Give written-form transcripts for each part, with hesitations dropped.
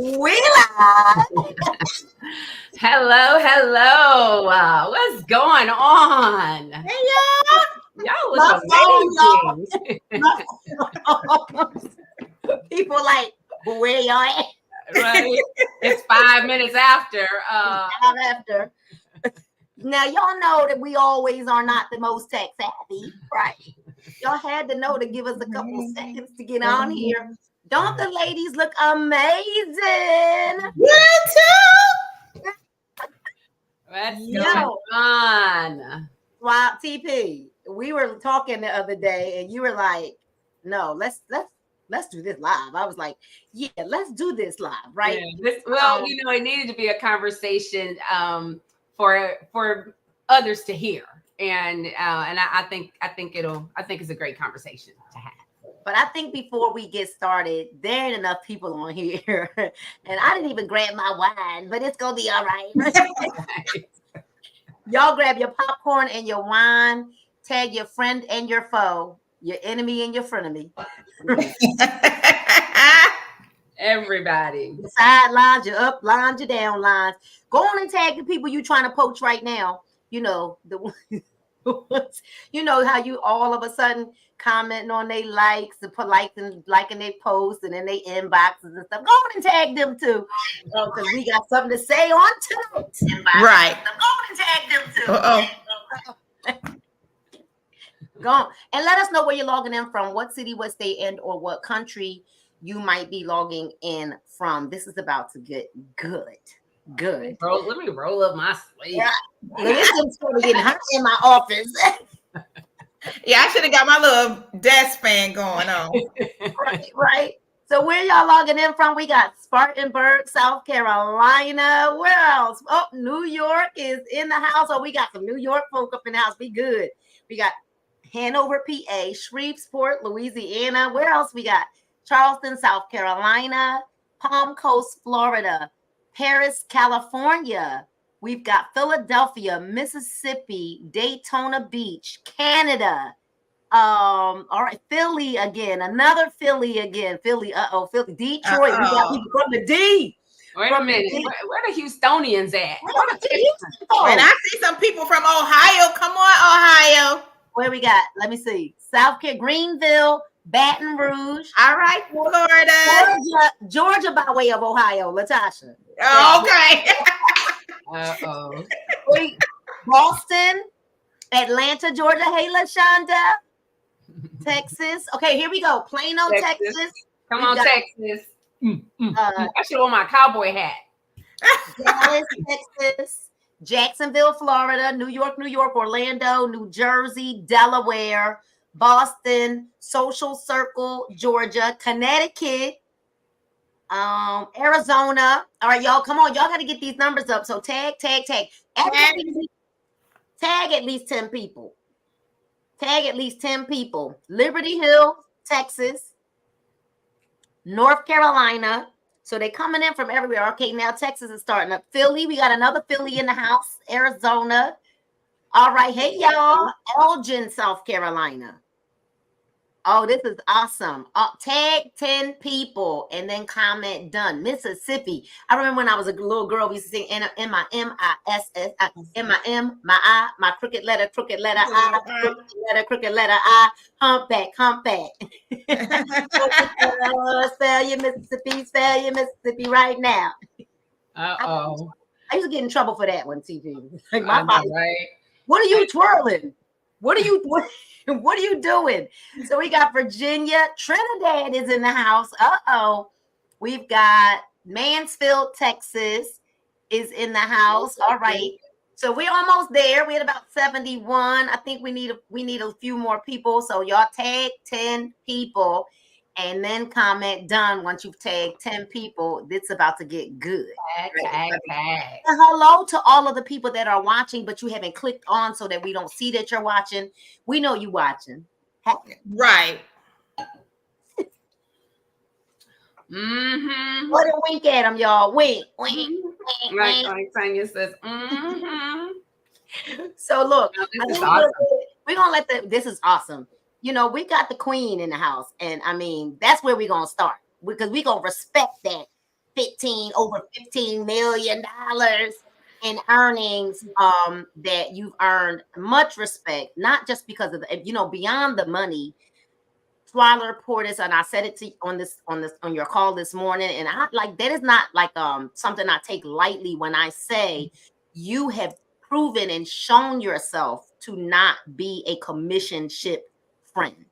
We live. Hello. What's going on? Hey, y'all. Y'all My look phone, amazing. People like, where y'all at? Right? It's 5 minutes after. Time after. Now, y'all know that we always are not the most tech savvy, right? Y'all had to know to give us a couple seconds to get on here. Don't the ladies look amazing? You too. What's going on? Wow, TP, we were talking the other day, and you were like, "No, let's do this live." I was like, "Yeah, let's do this live, right?" Yeah, it needed to be a conversation for others to hear, and I think it's a great conversation to have. But I think before we get started, there ain't enough people on here. And I didn't even grab my wine, but it's going to be all right. Y'all grab your popcorn and your wine. Tag your friend and your foe, your enemy and your frenemy. Everybody. Your side lines, your up lines, your down lines. Go on and tag the people you trying to poach right now. You know, you know how you all of a sudden commenting on their likes and put liking their posts and in their inboxes and stuff. Go on and tag them too, because we got something to say on too. Right. Go on and tag them too. Go on and let us know where you're logging in from, what city, what state, and or what country you might be logging in from. This is about to get good. Good. Let me roll up my sleeve. Yeah. It's getting hot in my office. Yeah, I should have got my little desk fan going on. Right. So where y'all logging in from? We got Spartanburg, South Carolina. Where else? Oh, New York is in the house. Oh, we got some New York folk up in the house. Be good. We got Hanover, PA, Shreveport, Louisiana. Where else we got? Charleston, South Carolina, Palm Coast, Florida, Paris, California. We've got Philadelphia, Mississippi, Daytona Beach, Canada. All right, Philly again. Another Philly again. Philly, Philly, Detroit. We got people from the D. Wait a minute. Where the Houstonians at? And I see some people from Ohio. Come on, Ohio. Where we got? Let me see. South Carolina, Greenville, Baton Rouge. All right, Florida. Georgia by way of Ohio, Latasha. Okay. Wait, Boston, Atlanta, Georgia. Hey, LaShonda. Texas. Okay, here we go. Plano, Texas. Come on, Texas. I should have worn my cowboy hat. Dallas, Texas. Jacksonville, Florida. New York, Orlando, New Jersey, Delaware, Boston, Social Circle, Georgia, Connecticut, Arizona. All right, y'all, come on. Y'all got to get these numbers up. So tag. Tag at least 10 people. Tag at least 10 people. Liberty Hill, Texas, North Carolina. So they're coming in from everywhere. Okay, now Texas is starting up. Philly, we got another Philly in the house. Arizona. All right, hey, y'all. Elgin, South Carolina. Oh, this is awesome. Tag 10 people and then comment done. Mississippi. I remember when I was a little girl, we used to sing M-I-M-I-S-S, M-I-M, my I, my crooked letter I, crooked letter I, humpback. Spell your Mississippi right now. I used to get in trouble for that one, TV. Like my father, right? What are you twirling? What are you doing? So we got Virginia. Trinidad is in the house. We've got Mansfield, Texas is in the house. All right. So we're almost there. We had about 71. I think we need a few more people. So y'all tag 10 people and then comment done once you've tagged 10 people. It's about to get good. Tag. And hello to all of the people that are watching, but you haven't clicked on so that we don't see that you're watching. We know you watching. Right. What a wink at them, y'all. Wink. Right. Tanya says, So look, this is awesome. We're gonna this is awesome. You know, we got the queen in the house, and I mean that's where we're gonna start because we're gonna respect that over $15 million in earnings, that you've earned much respect, not just because of the, beyond the money. Twyla Portis, and I said it to on your call this morning, and I like that is not like something I take lightly when I say you have proven and shown yourself to not be a commission ship friend.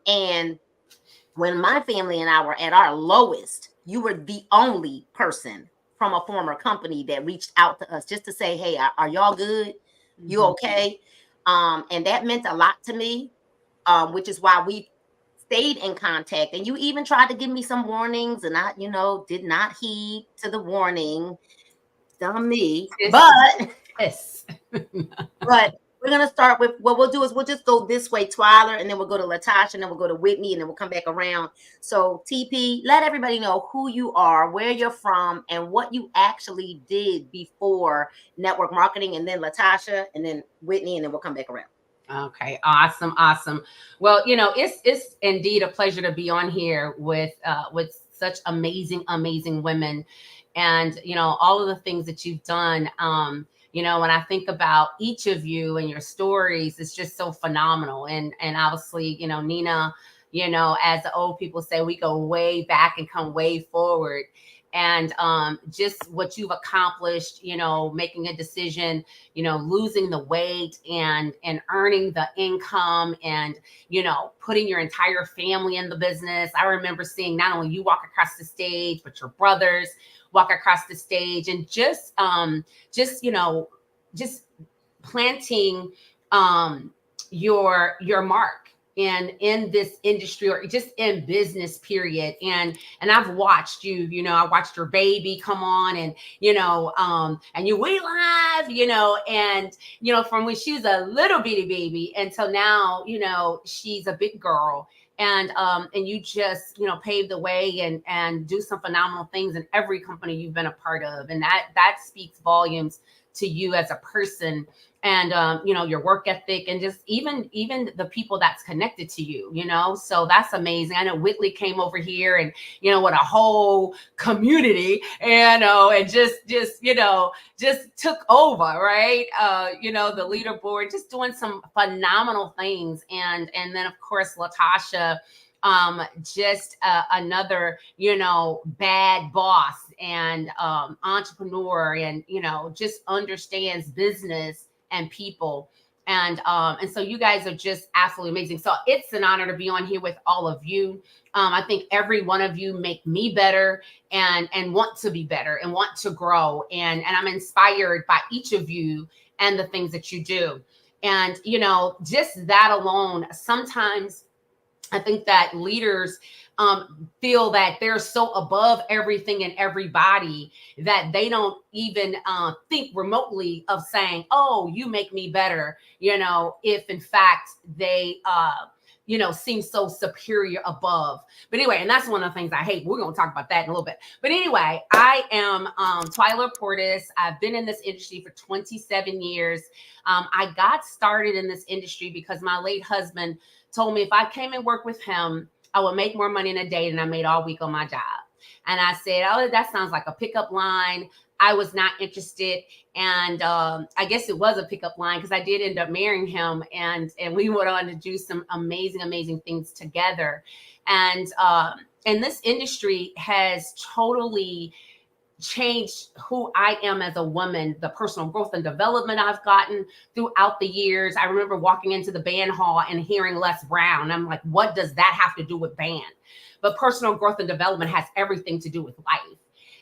And when my family and I were at our lowest, you were the only person from a former company that reached out to us just to say, hey, are y'all good? You okay? And that meant a lot to me, which is why we stayed in contact. And you even tried to give me some warnings, and I, did not heed to the warning. Dumb me. But we're going to start with what we'll do is we'll just go this way, Twyla, and then we'll go to Latasha, and then we'll go to Whitney, and then we'll come back around. So TP, let everybody know who you are, where you're from, and what you actually did before network marketing, and then Latasha, and then Whitney, and then we'll come back around. Okay, awesome. Well, it's indeed a pleasure to be on here with such amazing women, and all of the things that you've done. When I think about each of you and your stories, it's just so phenomenal. And obviously, Nina, as the old people say, we go way back and come way forward. And just what you've accomplished, making a decision, losing the weight and earning the income and, putting your entire family in the business. I remember seeing not only you walk across the stage, but your brothers walk across the stage, and just planting your mark in this industry, or just in business period. And I've watched you, I watched your baby come on, and and we live, and from when she was a little bitty baby until now, she's a big girl. And you just pave the way and do some phenomenal things in every company you've been a part of, and that speaks volumes to you as a person, and your work ethic, and just even the people that's connected to you, so that's amazing. I know Whitley came over here, and with a whole community, and just took over, right? The leaderboard, just doing some phenomenal things, and then of course Latasha, just another bad boss and entrepreneur, and just understands business and people, and so you guys are just absolutely amazing. So it's an honor to be on here with all of you. I think every one of you make me better and want to be better and want to grow, and I'm inspired by each of you and the things that you do. And just that alone, sometimes I think that leaders feel that they're so above everything and everybody that they don't even think remotely of saying, oh, you make me better, if in fact they, seem so superior above. But anyway, and that's one of the things I hate. We're going to talk about that in a little bit. But anyway, I am Twyla Portis. I've been in this industry for 27 years. I got started in this industry because my late husband told me if I came and worked with him, I would make more money in a day than I made all week on my job. And I said, oh, that sounds like a pickup line. I was not interested. And I guess it was a pickup line because I did end up marrying him. And we went on to do some amazing things together. And this industry has totally changed who I am as a woman, the personal growth and development I've gotten throughout the years. I remember walking into the band hall and hearing Les Brown. I'm like, what does that have to do with band? But personal growth and development has everything to do with life.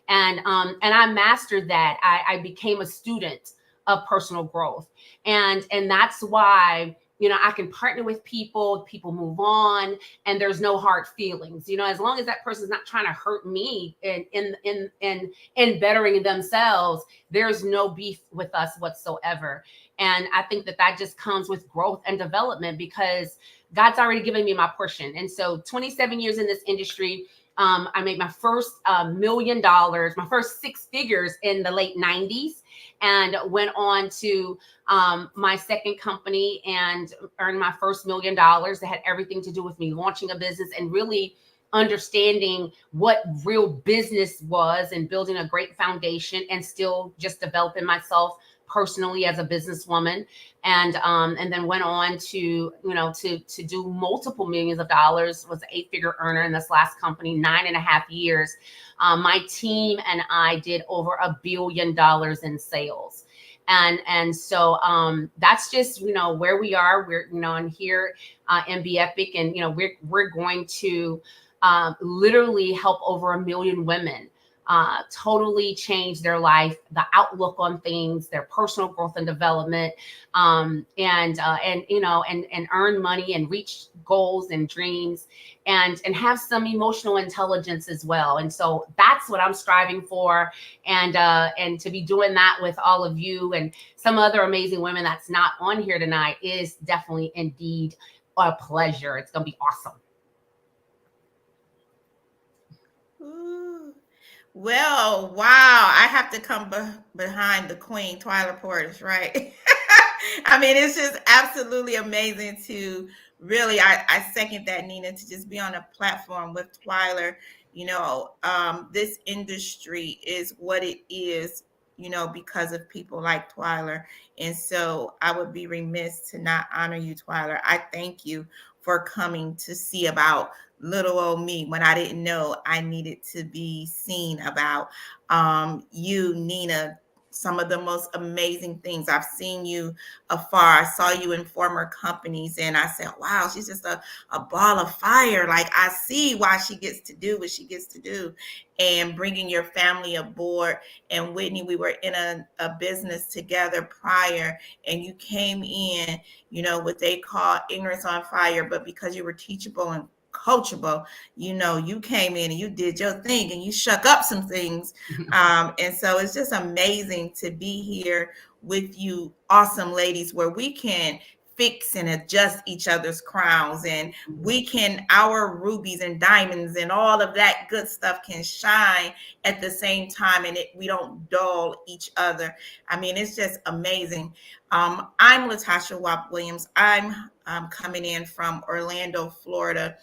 And I mastered that. I became a student of personal growth. And that's why I can partner with people move on, and there's no hard feelings, as long as that person's not trying to hurt me in bettering themselves, there's no beef with us whatsoever. And I think that just comes with growth and development because God's already given me my portion. And so 27 years in this industry, I made my first $1 million, my first six figures in the late 90s, and went on to my second company and earned my first $1 million. That had everything to do with me launching a business and really understanding what real business was and building a great foundation, and still just developing myself personally as a businesswoman. And then went on to, you know, to do multiple millions of dollars, was an 8-figure earner in this last company, 9.5 years. My team and I did over $1 billion in sales. And so that's just, you know, where we are. We're, you know, I'm here in Be Epic, and, you know, we're going to literally help over 1 million women totally change their life, the outlook on things, their personal growth and development, and you know, and earn money and reach goals and dreams, and have some emotional intelligence as well. And so that's what I'm striving for, and to be doing that with all of you and some other amazing women that's not on here tonight is definitely indeed a pleasure. It's gonna be awesome. Ooh. Well, wow. I have to come behind the queen, Twyla Portis, right? I mean, it's just absolutely amazing to really, I second that, Nina, to just be on a platform with Twyla. You know, this industry is what it is, you know, because of people like Twyla. And so I would be remiss to not honor you, Twyla. I thank you for coming to see about little old me when I didn't know I needed to be seen about. You, Nina, some of the most amazing things. I've seen you afar. I saw you in former companies, and I said, wow, she's just a ball of fire. Like, I see why she gets to do what she gets to do. And bringing your family aboard. And Whitney, we were in a business together prior, and you came in, you know, what they call ignorance on fire, but because you were teachable and coachable, you know, you came in and you did your thing and you shook up some things. And so it's just amazing to be here with you awesome ladies, where we can fix and adjust each other's crowns, and we can, our rubies and diamonds and all of that good stuff can shine at the same time, and we don't dull each other. I mean, it's just amazing. I'm Latasha Wap Williams. I'm coming in from Orlando, Florida.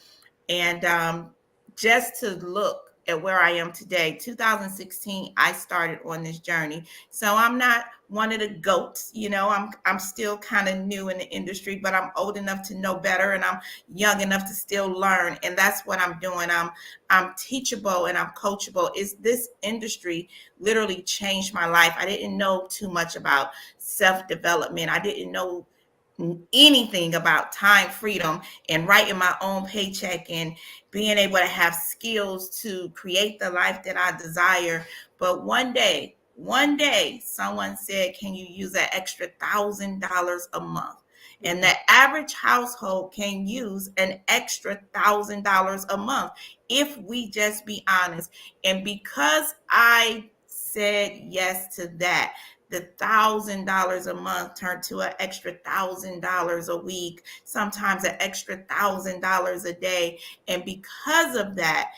And just to look at where I am today, 2016, I started on this journey. So I'm not one of the goats, you know, I'm still kind of new in the industry, but I'm old enough to know better, and I'm young enough to still learn. And that's what I'm doing. I'm teachable and I'm coachable. This industry literally changed my life. I didn't know too much about self-development. I didn't know anything about time freedom and writing my own paycheck and being able to have skills to create the life that I desire. But one day, someone said, can you use that extra $1,000 a month? And the average household can use an extra $1,000 a month if we just be honest. And because I said yes to that, the $1,000 a month turned to an extra $1,000 a week, sometimes an extra $1,000 a day. And because of that,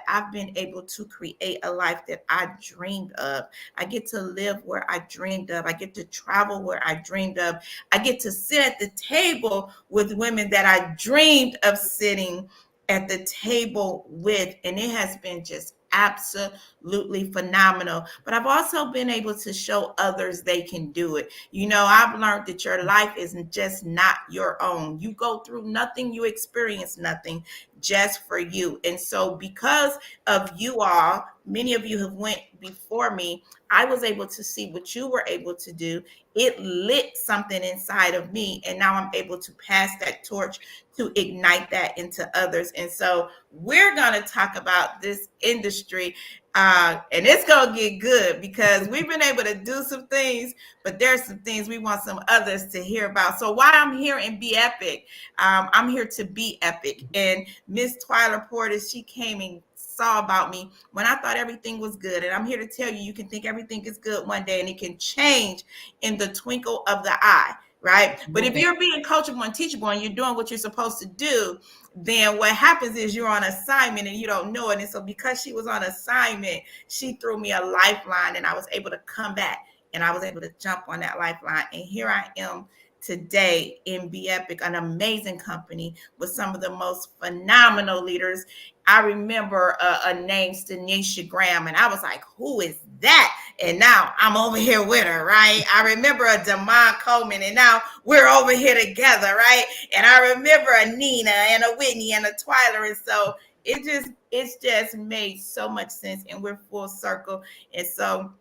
I've been able to create a life that I dreamed of. I get to live where I dreamed of. I get to travel where I dreamed of. I get to sit at the table with women that I dreamed of sitting at the table with. And it has been just absolutely phenomenal. But I've also been able to show others they can do it. You know, I've learned that your life isn't just not your own. You go through nothing, you experience nothing just for you. And so because of you all, many of you have went before me, I was able to see what you were able to do. It lit something inside of me, and now I'm able to pass that torch to ignite that into others. And so we're going to talk about this industry, and it's going to get good because we've been able to do some things, but there's some things we want some others to hear about. So while I'm here in Be Epic, I'm here to be epic. And Miss Twyla Portis, she came and saw about me when I thought everything was good. And I'm here to tell you, you can think everything is good one day and it can change in the twinkle of the eye, right? But if you're being coachable and teachable and you're doing what you're supposed to do, then what happens is you're on assignment and you don't know it. And so because she was on assignment, she threw me a lifeline, and I was able to come back and I was able to jump on that lifeline. And here I am today in Be Epic, an amazing company with some of the most phenomenal leaders. I remember a name, Stanisha Graham, and I was like, who is that? And now I'm over here with her, right? I remember a Damon Coleman, and now we're over here together, right? And I remember a Nina and a Whitney and a Twyla. And so it's just made so much sense, and we're full circle. And so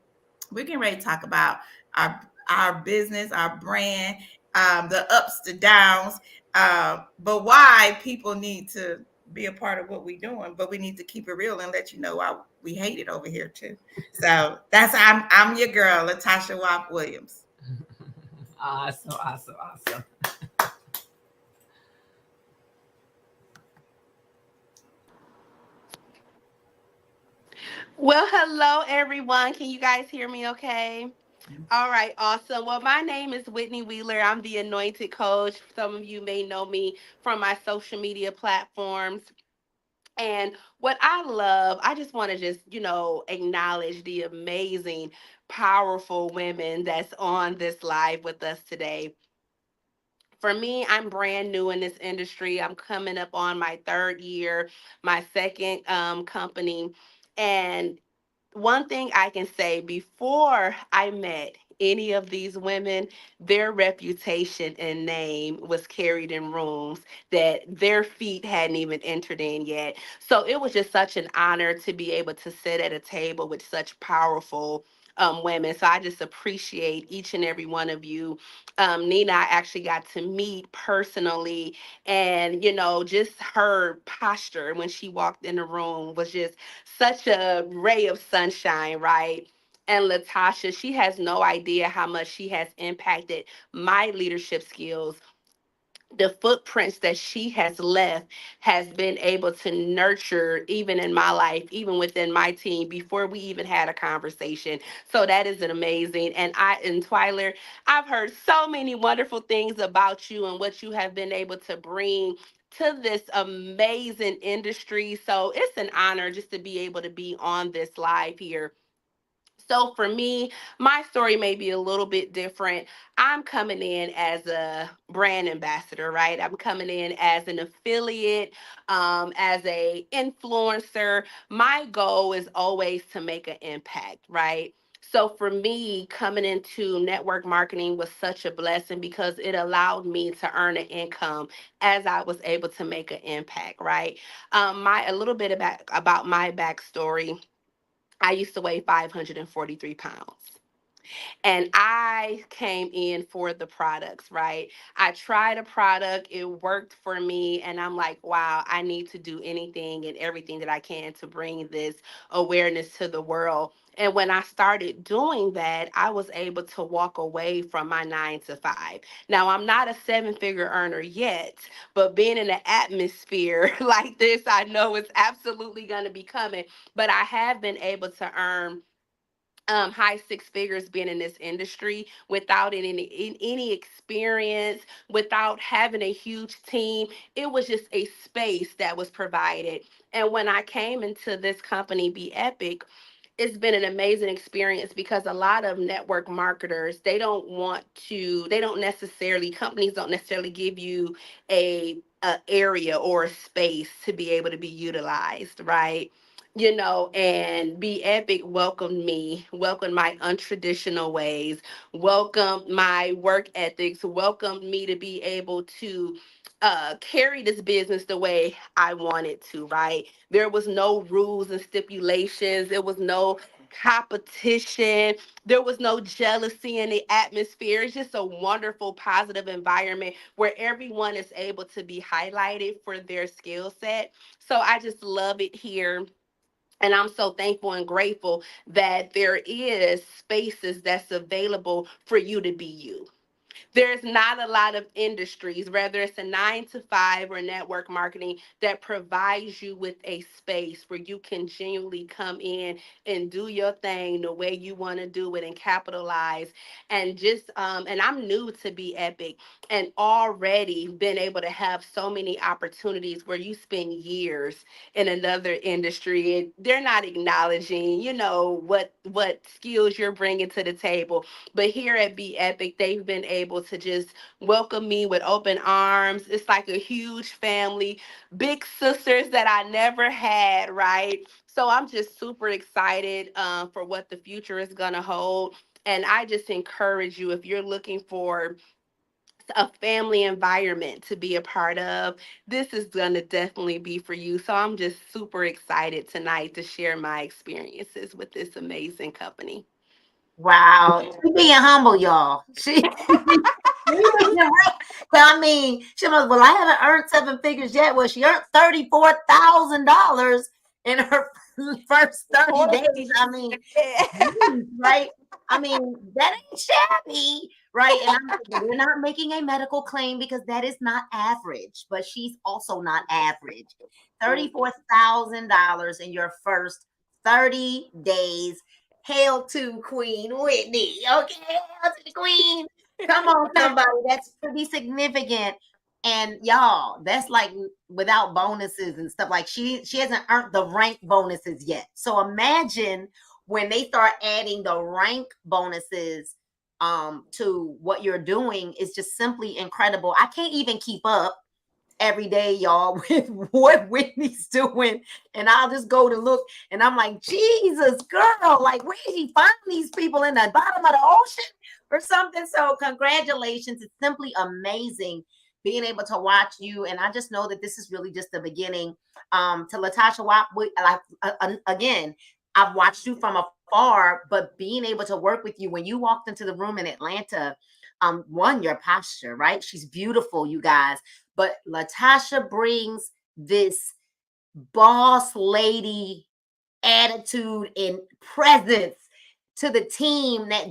we're getting ready to talk about our business, our brand, the ups, the downs, but why people need to be a part of what we're doing. But we need to keep it real and let you know why we hate it over here too. So that's I'm your girl, Latasha Watt Williams. Awesome, awesome, awesome. Well, hello everyone. Can you guys hear me okay? All right, awesome. Well, my name is Whitney Wheeler. I'm the Anointed Coach. Some of you may know me from my social media platforms. And what I love, I just want to acknowledge the amazing, powerful women that's on this live with us today. For me, I'm brand new in this industry. I'm coming up on my third year, my second company. And one thing I can say, before I met any of these women, their reputation and name was carried in rooms that their feet hadn't even entered in yet. So it was just such an honor to be able to sit at a table with such powerful women. So I just appreciate each and every one of you. Nina, I actually got to meet personally, and just her posture when she walked in the room was just such a ray of sunshine, right? And Latasha, she has no idea how much she has impacted my leadership skills. The footprints that she has left has been able to nurture even in my life, even within my team before we even had a conversation. So that is an amazing. And Twyler, I've heard so many wonderful things about you and what you have been able to bring to this amazing industry. So it's an honor just to be able to be on this live here. So for me, my story may be a little bit different. I'm coming in as a brand ambassador, right? I'm coming in as an affiliate, as a influencer. My goal is always to make an impact, right? So for me, coming into network marketing was such a blessing because it allowed me to earn an income as I was able to make an impact, right? My a little bit about my backstory. I used to weigh 543 pounds. And I came in for the products, right? I tried a product, it worked for me, and I'm like, wow, I need to do anything and everything that I can to bring this awareness to the world. And when I started doing that, I was able to walk away from my 9 to 5. Now, I'm not a 7 figure earner yet, but being in an atmosphere like this, I know it's absolutely going to be coming. But I have been able to earn high 6 figures being in this industry without any experience, without having a huge team. It was just a space that was provided. And when I came into this company, Be Epic, it's been an amazing experience because a lot of network marketers, they don't necessarily, companies don't necessarily give you a area or a space to be able to be utilized, right? And Be Epic welcomed me, welcomed my untraditional ways, welcomed my work ethics, welcomed me to be able to carry this business the way I wanted to, right? There was no rules and stipulations. There was no competition. There was no jealousy in the atmosphere. It's just a wonderful, positive environment where everyone is able to be highlighted for their skill set. So I just love it here, and I'm so thankful and grateful that there is spaces that's available for you to be you. There's not a lot of industries, whether it's a 9 to 5 or network marketing, that provides you with a space where you can genuinely come in and do your thing the way you want to do it and capitalize. And I'm new to Be Epic and already been able to have so many opportunities where you spend years in another industry and they're not acknowledging, what skills you're bringing to the table. But here at Be Epic, they've been able able to just welcome me with open arms. It's like a huge family, big sisters that I never had, right? So I'm just super excited for what the future is going to hold. And I just encourage you, if you're looking for a family environment to be a part of, this is going to definitely be for you. So I'm just super excited tonight to share my experiences with this amazing company. Wow, she being humble, y'all. Well, I mean, she was, well, I haven't earned 7 figures yet. Well, she earned $34,000 in her first 30 days. I mean, right? I mean, that ain't shabby, right? And I'm like, we're not making a medical claim because that is not average, but she's also not average. $34,000 in your first 30 days. Hail to Queen Whitney. Okay, hail to the Queen. Come on, somebody. That's pretty significant. And y'all, that's like without bonuses and stuff. Like she hasn't earned the rank bonuses yet. So imagine when they start adding the rank bonuses to what you're doing, is just simply incredible. I can't even keep up every day, y'all, with what Whitney's doing. And I'll just go to look and I'm like, Jesus, girl, like where did he find these people, in the bottom of the ocean or something? So congratulations. It's simply amazing being able to watch you. And I just know that this is really just the beginning. To Latasha Watt, again, I've watched you from afar, but being able to work with you when you walked into the room in Atlanta, one, your posture, right? She's beautiful, you guys. But Latasha brings this boss lady attitude and presence to the team that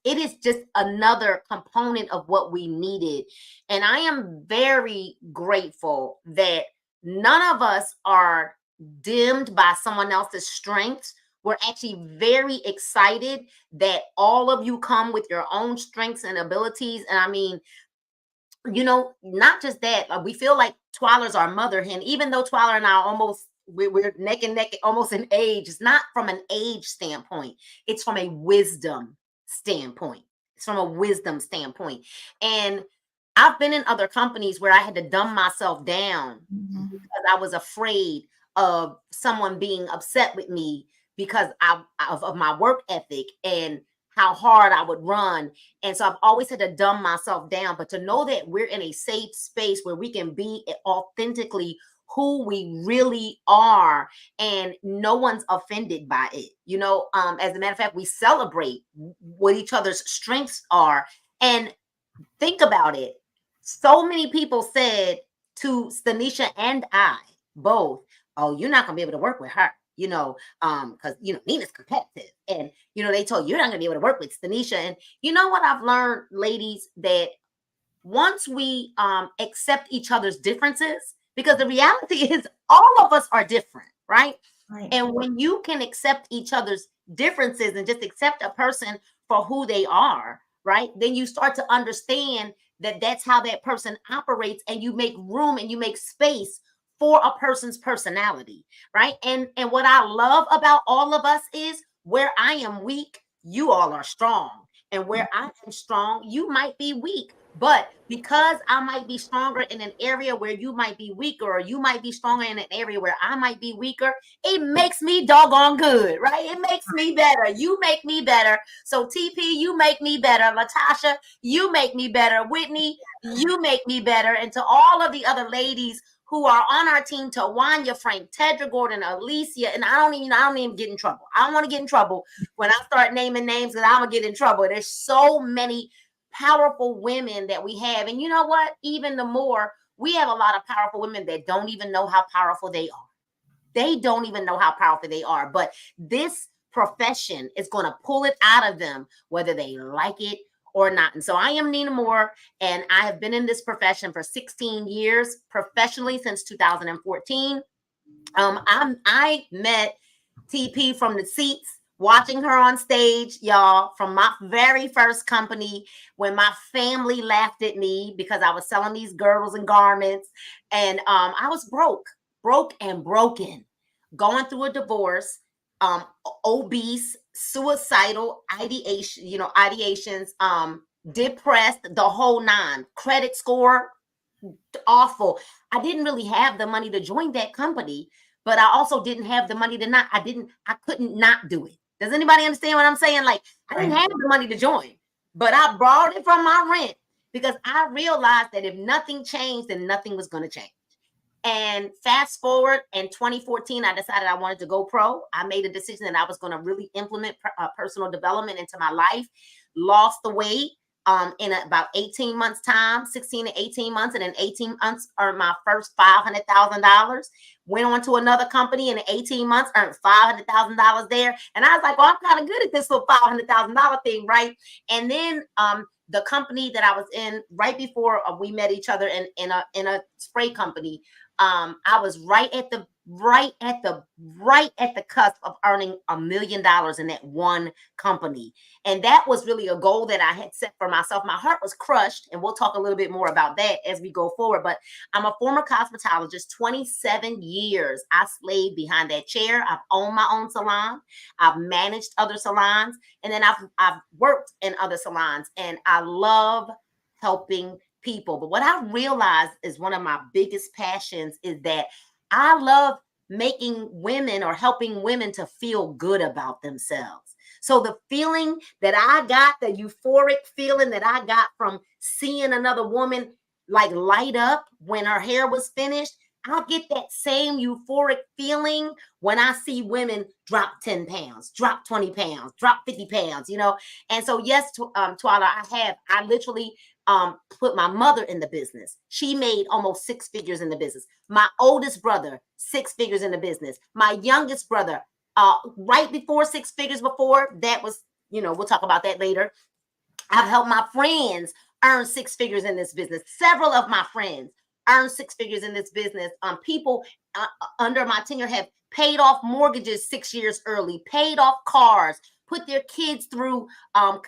it is just another component of what we needed. And I am very grateful that none of us are dimmed by someone else's strengths. We're actually very excited that all of you come with your own strengths and abilities. And I mean, not just that, we feel like Twyla's our mother hen, even though Twyla and I we're neck and neck almost in age. It's not from an age standpoint. It's from a wisdom standpoint. And I've been in other companies where I had to dumb myself down because I was afraid of someone being upset with me because of my work ethic and how hard I would run. And so I've always had to dumb myself down. But to know that we're in a safe space where we can be authentically who we really are and no one's offended by it. As a matter of fact, we celebrate what each other's strengths are. And think about it. So many people said to Stanisha and I both, oh, you're not going to be able to work with her. Because Nina's competitive, and they told you you're not gonna be able to work with Stanisha. And you know what I've learned, ladies, that once we accept each other's differences, because the reality is all of us are different, right? And when you can accept each other's differences and just accept a person for who they are, right, then you start to understand that that's how that person operates, and you make room and you make space for a person's personality, right? And what I love about all of us is where I am weak, you all are strong. And where I am strong, you might be weak. But because I might be stronger in an area where you might be weaker, or you might be stronger in an area where I might be weaker, it makes me doggone good, right? It makes me better. You make me better. So TP, you make me better. Latasha, you make me better. Whitney, you make me better. And to all of the other ladies who are on our team, Tawanya, Frank, Tedra Gordon, Alicia, and I don't even get in trouble. I don't want to get in trouble when I start naming names, because I'm gonna get in trouble. There's so many powerful women that we have. And you know what? Even the more, we have a lot of powerful women that don't even know how powerful they are. They don't even know how powerful they are. But this profession is going to pull it out of them, whether they like it or not. And so I am Nina Moore, and I have been in this profession for 16 years, professionally since 2014. I met TP from the seats, watching her on stage, y'all, from my very first company, when my family laughed at me because I was selling these girdles and garments. And I was broke and broken, going through a divorce, obese, suicidal ideations, depressed, the whole nine. Credit score, awful. I didn't really have the money to join that company, but I also didn't have the money to not, I couldn't not do it. Does anybody understand what I'm saying? Like, I didn't have the money to join, but I borrowed it from my rent because I realized that if nothing changed, then nothing was going to change. And fast forward in 2014, I decided I wanted to go pro. I made a decision that I was going to really implement personal development into my life, lost the weight in about 18 months time, 16 to 18 months. And in 18 months, earned my first $500,000. Went on to another company in 18 months, earned $500,000 there. And I was like, well, I'm kind of good at this little $500,000 thing, right? And then the company that I was in right before we met each other in a spray company, I was right at the cusp of earning $1 million in that one company. And that was really a goal that I had set for myself. My heart was crushed, and we'll talk a little bit more about that as we go forward. But I'm a former cosmetologist, 27 years. I slaved behind that chair. I've owned my own salon. I've managed other salons, and then I've worked in other salons, and I love helping people. But what I realized is one of my biggest passions is that I love making women or helping women to feel good about themselves. So the feeling that I got, the euphoric feeling that I got from seeing another woman like light up when her hair was finished, I'll get that same euphoric feeling when I see women drop 10 pounds, drop 20 pounds, drop 50 pounds, you know? And so, yes, Twyla, I literally put my mother in the business. She made almost 6 figures in the business. My oldest brother, 6 figures in the business. My youngest brother, right before 6 figures before, that was, you know, we'll talk about that later. I've helped my friends earn 6 figures in this business. Several of my friends earn 6 figures in this business. People under my tenure have paid off mortgages 6 years early, paid off cars, put their kids through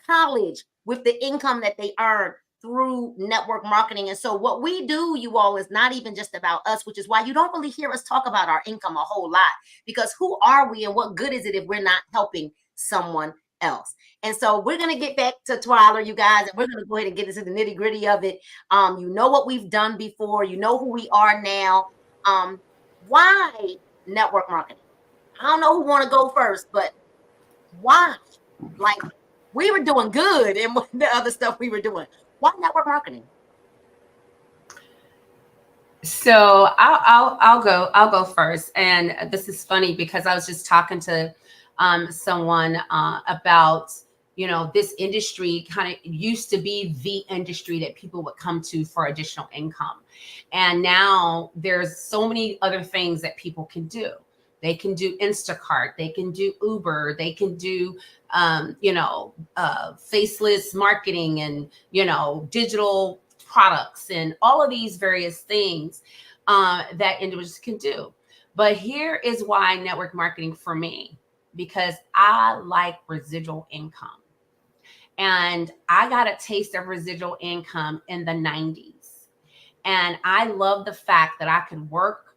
college with the income that they earn through network marketing. And so what we do, you all, is not even just about us, which is why you don't really hear us talk about our income a whole lot, because who are we and what good is it if we're not helping someone else? And so we're going to get back to Twyla, you guys, and we're going to go ahead and get into the nitty gritty of it. You know what we've done before. You know who we are now. Why network marketing? I don't know who want to go first, but why? Like, we were doing good and the other stuff we were doing. Why network marketing? So I'll go first. And this is funny because I was just talking to someone about, you know, this industry kind of used to be the industry that people would come to for additional income. And now there's so many other things that people can do. They can do Instacart, they can do Uber, they can do, faceless marketing and, you know, digital products and all of these various things that individuals can do. But here is why network marketing for me, because I like residual income. And I got a taste of residual income in the 90s. And I love the fact that I could work,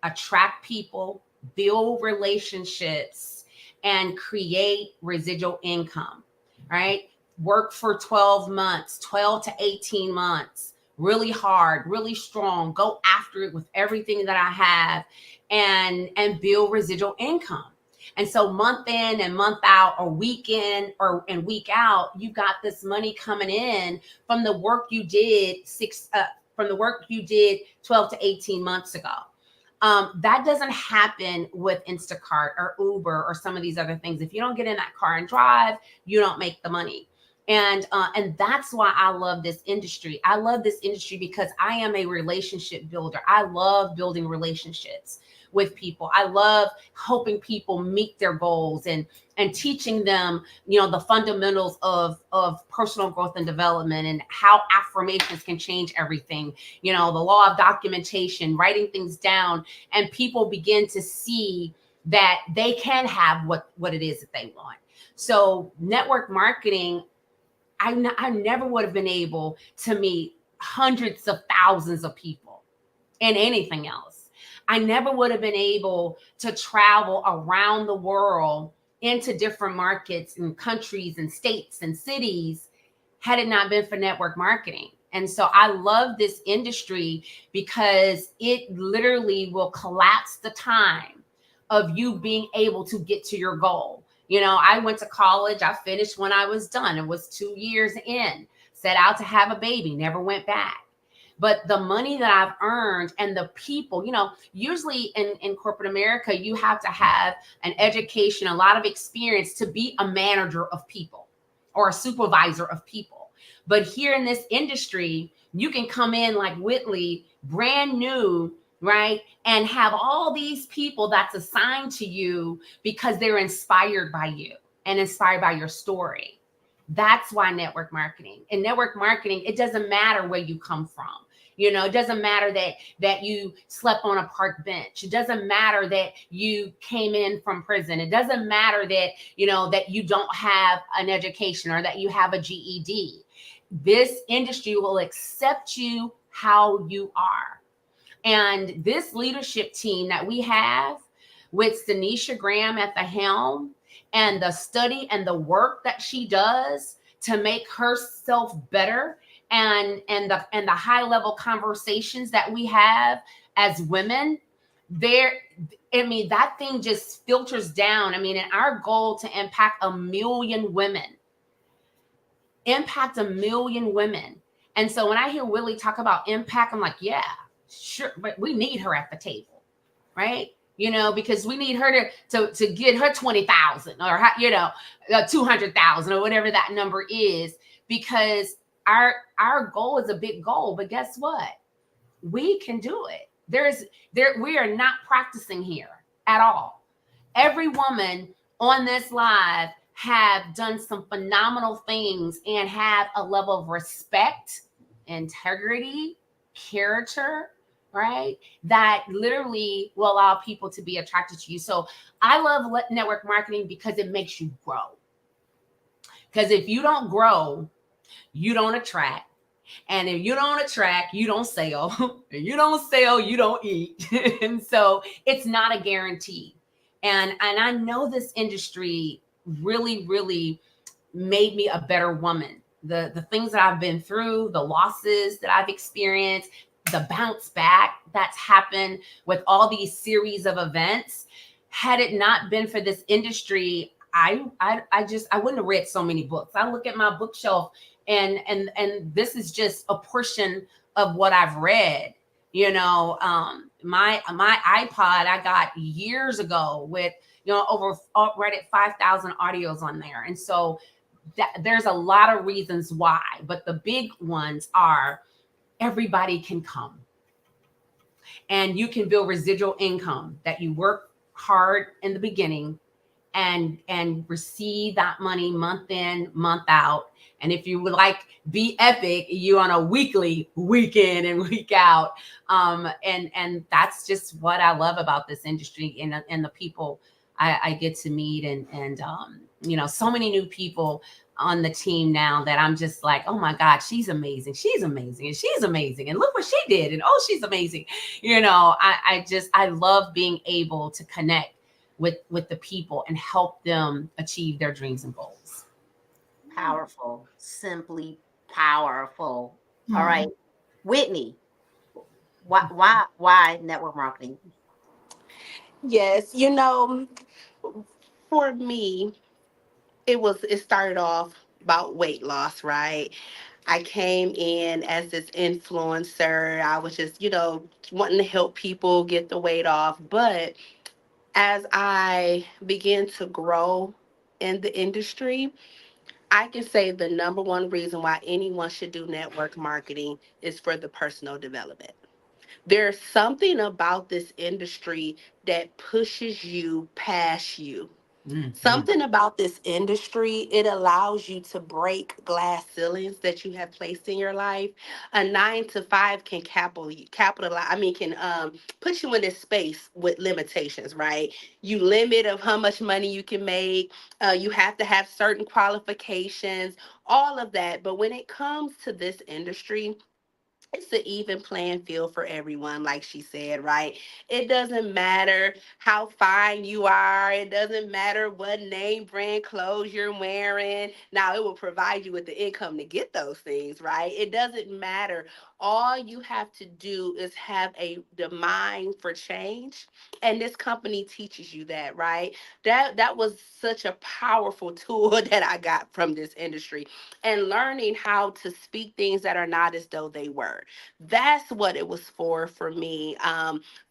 attract people, build relationships, and create residual income, right? Work for 12 months, 12 to 18 months, really hard, really strong, go after it with everything that I have, and build residual income. And so month in and month out, or week in and week out, you got this money coming in from the work you did 12 to 18 months ago. That doesn't happen with Instacart or Uber or some of these other things. If you don't get in that car and drive, you don't make the money. And that's why I love this industry. I love this industry because I am a relationship builder. I love building relationships with people. I love helping people meet their goals and teaching them, you know, the fundamentals of personal growth and development and how affirmations can change everything. You know, the law of documentation, writing things down, and people begin to see that they can have what it is that they want. So network marketing, I never would have been able to meet hundreds of thousands of people in anything else. I never would have been able to travel around the world into different markets and countries and states and cities had it not been for network marketing. And so I love this industry because it literally will collapse the time of you being able to get to your goal. You know, I went to college, I finished when I was done. It was 2 years in, set out to have a baby, never went back. But the money that I've earned and the people, you know, usually in corporate America, you have to have an education, a lot of experience to be a manager of people or a supervisor of people. But here in this industry, you can come in like Whitley, brand new, right? And have all these people that's assigned to you because they're inspired by you and inspired by your story. That's why network marketing. In network marketing, it doesn't matter where you come from. You know, it doesn't matter that you slept on a park bench. It doesn't matter that you came in from prison. It doesn't matter that, you know, that you don't have an education or that you have a GED. This industry will accept you how you are. And this leadership team that we have with Stanisha Graham at the helm and the study and the work that she does to make herself better, and the high level conversations that we have as women, there, I mean, that thing just filters down. I mean, and our goal to impact 1 million women, impact 1 million women. And so when I hear Willie talk about impact, I'm like, yeah, sure, but we need her at the table, right? You know, because we need her to get her 20,000 or, you know, 200,000 or whatever that number is, because our goal is a big goal. But guess what? We can do it. We are not practicing here at all. Every woman on this live have done some phenomenal things and have a level of respect, integrity, character, right? That literally will allow people to be attracted to you. So I love network marketing because it makes you grow. Because if you don't grow, you don't attract. And if you don't attract, you don't sell. If you don't sell, you don't eat. And so it's not a guarantee. And I know this industry really, really made me a better woman. The things that I've been through, the losses that I've experienced, the bounce back that's happened with all these series of events. Had it not been for this industry, I wouldn't have read so many books. I look at my bookshelf and this is just a portion of what I've read. You know, my iPod I got years ago with, you know, right at 5,000 audios on there. And so there's a lot of reasons why, but the big ones are everybody can come. And you can build residual income that you work hard in the beginning and receive that money month in, month out. And if you would like be epic, you on a weekly, week in and week out. And that's just what I love about this industry and the people I get to meet and you know, so many new people on the team now that I'm just like, oh my God, she's amazing. She's amazing. And she's amazing. And look what she did. And oh, she's amazing. You know, I love being able to connect with the people and help them achieve their dreams and goals. Powerful, simply powerful. All right, Whitney, why network marketing? Yes, you know, for me, it started off about weight loss, right? I came in as this influencer. I was just, you know, wanting to help people get the weight off. But as I began to grow in the industry, I can say the number one reason why anyone should do network marketing is for the personal development. There's something about this industry that pushes you past you. Something about this industry, it allows you to break glass ceilings that you have placed in your life. A 9 to 5 can capitalize, can put you in this space with limitations, right? You limit of how much money you can make. You have to have certain qualifications, all of that. But when it comes to this industry, it's an even playing field for everyone, like she said, right? It doesn't matter how fine you are, it doesn't matter what name brand clothes you're wearing. Now, it will provide you with the income to get those things, right? It doesn't matter. All you have to do is have the mind for change. And this company teaches you that, right? That was such a powerful tool that I got from this industry, and learning how to speak things that are not as though they were. That's what it was for me.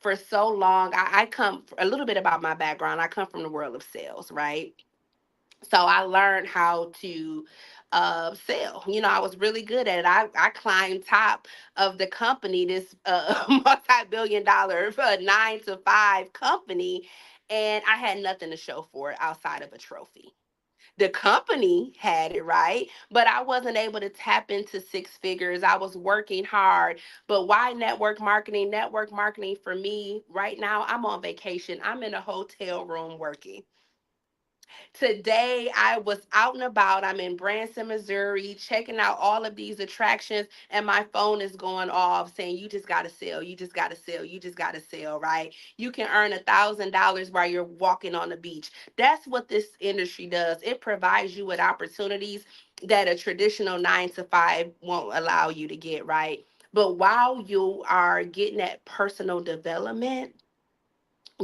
For so long, I come a little bit about my background. I come from the world of sales, right? So I learned how to sell. You know, I was really good at it. I climbed top of the company, this multi-billion dollar 9 to 5 company, and I had nothing to show for it outside of a trophy. The company had it right, but I wasn't able to tap into 6 figures. I was working hard. But why network marketing? Network marketing for me right now, I'm on vacation. I'm in a hotel room working. Today, I was out and about. I'm in Branson, Missouri, checking out all of these attractions, and my phone is going off saying, "You just got to sell. You just got to sell. You just got to sell," right? You can earn $1,000 while you're walking on the beach. That's what this industry does. It provides you with opportunities that a traditional 9 to 5 won't allow you to get, right? But while you are getting that personal development,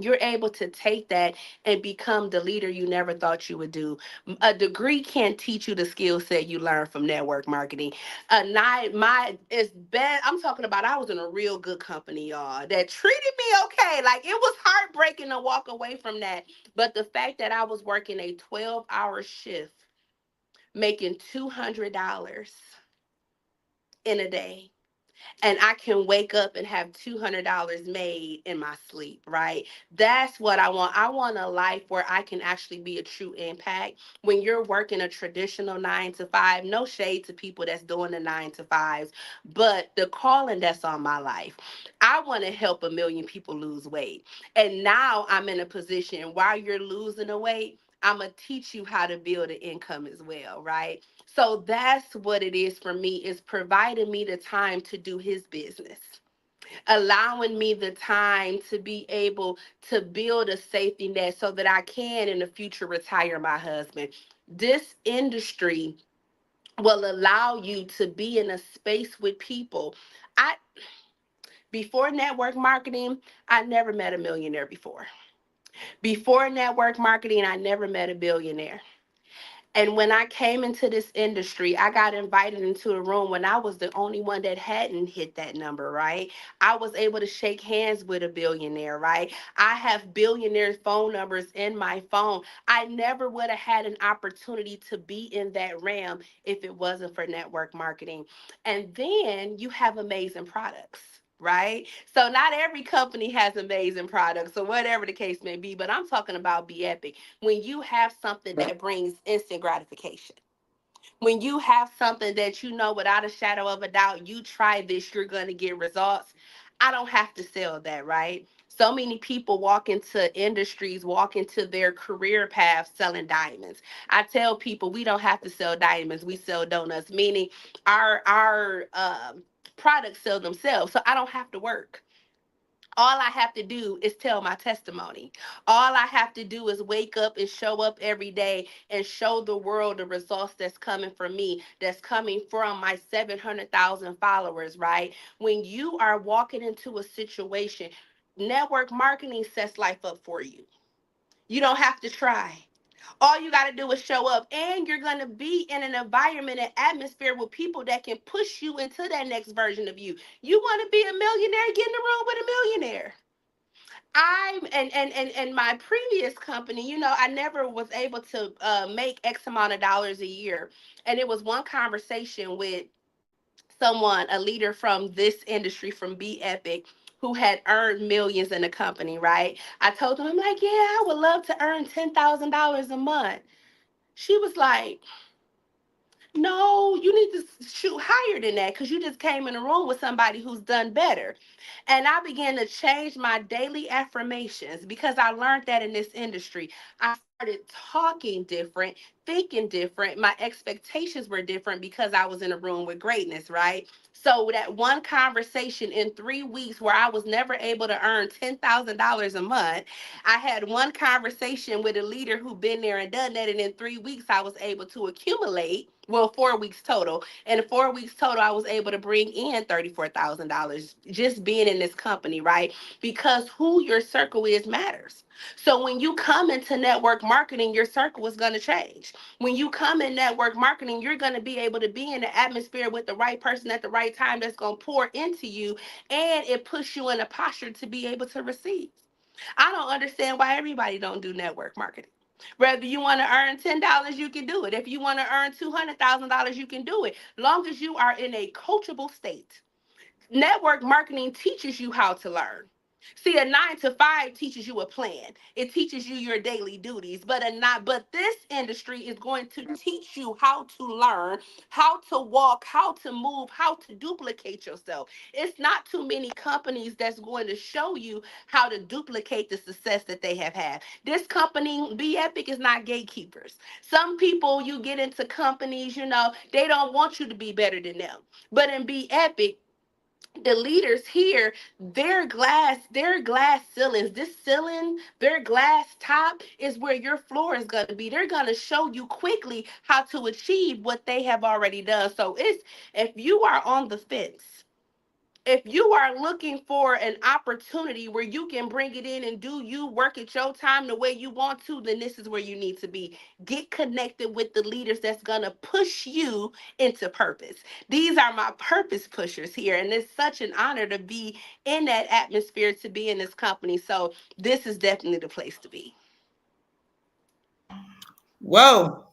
you're able to take that and become the leader you never thought you would do. A degree can't teach you the skill set you learn from network marketing. My it's bad. I'm talking about I was in a real good company, y'all, that treated me okay. Like, it was heartbreaking to walk away from that. But the fact that I was working a 12-hour shift, making $200 in a day, and I can wake up and have $200 made in my sleep, right? That's what I want. I want a life where I can actually be a true impact. When you're working a traditional 9 to 5, no shade to people that's doing the 9 to 5s, but the calling that's on my life, I want to help a million people lose weight. And now I'm in a position while you're losing the weight, I'm going to teach you how to build an income as well, right? So that's what it is for me, is providing me the time to do his business, allowing me the time to be able to build a safety net so that I can in the future retire my husband. This industry will allow you to be in a space with people. I Before network marketing, I never met a millionaire before. Before network marketing, I never met a billionaire. And when I came into this industry, I got invited into a room when I was the only one that hadn't hit that number, right? I was able to shake hands with a billionaire, right? I have billionaires' phone numbers in my phone. I never would have had an opportunity to be in that realm if it wasn't for network marketing. And then you have amazing products. Right? So not every company has amazing products or whatever the case may be, but I'm talking about Be Epic. When you have something that brings instant gratification, when you have something that you know without a shadow of a doubt, you try this, you're going to get results. I don't have to sell that, right? So many people walk into industries, walk into their career path selling diamonds. I tell people we don't have to sell diamonds, we sell donuts, meaning our products sell themselves. So I don't have to work. All I have to do is tell my testimony. All I have to do is wake up and show up every day and show the world the results that's coming from me, that's coming from my 700,000 followers, right? When you are walking into a situation, network marketing sets life up for you. You don't have to try. All you got to do is show up, and you're going to be in an environment and atmosphere with people that can push you into that next version of you. You want to be a millionaire? Get in the room with a millionaire. I'm and my previous company, I never was able to make X amount of dollars a year. And it was one conversation with someone, a leader from this industry, from Be Epic, who had earned millions in the company, right? I told him, I'm like, yeah, I would love to earn $10,000 a month. She was like, no, you need to shoot higher than that because you just came in a room with somebody who's done better. And I began to change my daily affirmations because I learned that in this industry. I started talking different, thinking different. My expectations were different because I was in a room with greatness, right? So that one conversation in 3 weeks where I was never able to earn $10,000 a month, I had one conversation with a leader who been there and done that, and in 3 weeks I was able to accumulate. Well, 4 weeks total. And in 4 weeks total, I was able to bring in $34,000 just being in this company, right? Because who your circle is matters. So when you come into network marketing, your circle is going to change. When you come in network marketing, you're going to be able to be in the atmosphere with the right person at the right time that's going to pour into you, and it puts you in a posture to be able to receive. I don't understand why everybody don't do network marketing. Whether you want to earn $10, you can do it. If you want to earn $200,000, you can do it. Long as you are in a coachable state. Network marketing teaches you how to learn. See, a 9 to 5 teaches you a plan. It teaches you your daily duties, but this industry is going to teach you how to learn, how to walk, how to move, how to duplicate yourself. It's not too many companies that's going to show you how to duplicate the success that they have had. This company, Be Epic, is not gatekeepers. Some people, you get into companies, they don't want you to be better than them. But in Be Epic, the leaders here, their glass ceilings, this ceiling, their glass top is where your floor is going to be. They're going to show you quickly how to achieve what they have already done. So if you are on the fence, if you are looking for an opportunity where you can bring it in and do you work at your time the way you want to, then this is where you need to be. Get connected with the leaders that's going to push you into purpose. These are my purpose pushers here, and it's such an honor to be in that atmosphere, to be in this company. So this is definitely the place to be. Whoa.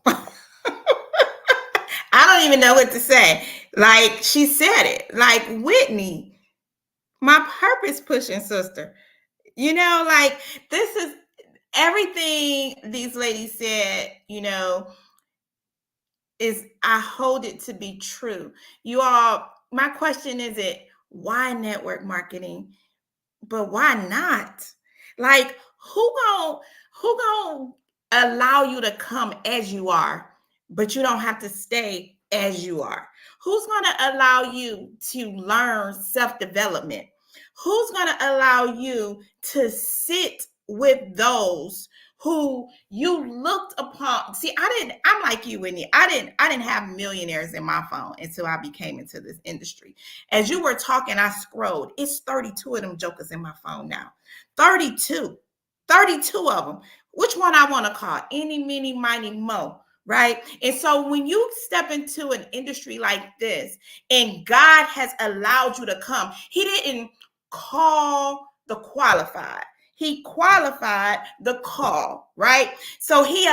I don't even know what to say. Like she said it, like Whitney, my purpose pushing sister. Like this is everything these ladies said, is I hold it to be true. You all, my question isn't why network marketing, but why not? Like who gonna allow you to come as you are, but you don't have to stay as you are? Who's gonna allow you to learn self-development? Who's gonna allow you to sit with those who you looked upon? See, I'm like you, Whitney. I didn't have millionaires in my phone until I became into this industry. As you were talking, I scrolled. It's 32 of them jokers in my phone now. 32. 32 of them. Which one I want to call? Any, mini, miny, mo. Right. And so when you step into an industry like this and God has allowed you to come, He didn't call the qualified. He qualified the call, right? So he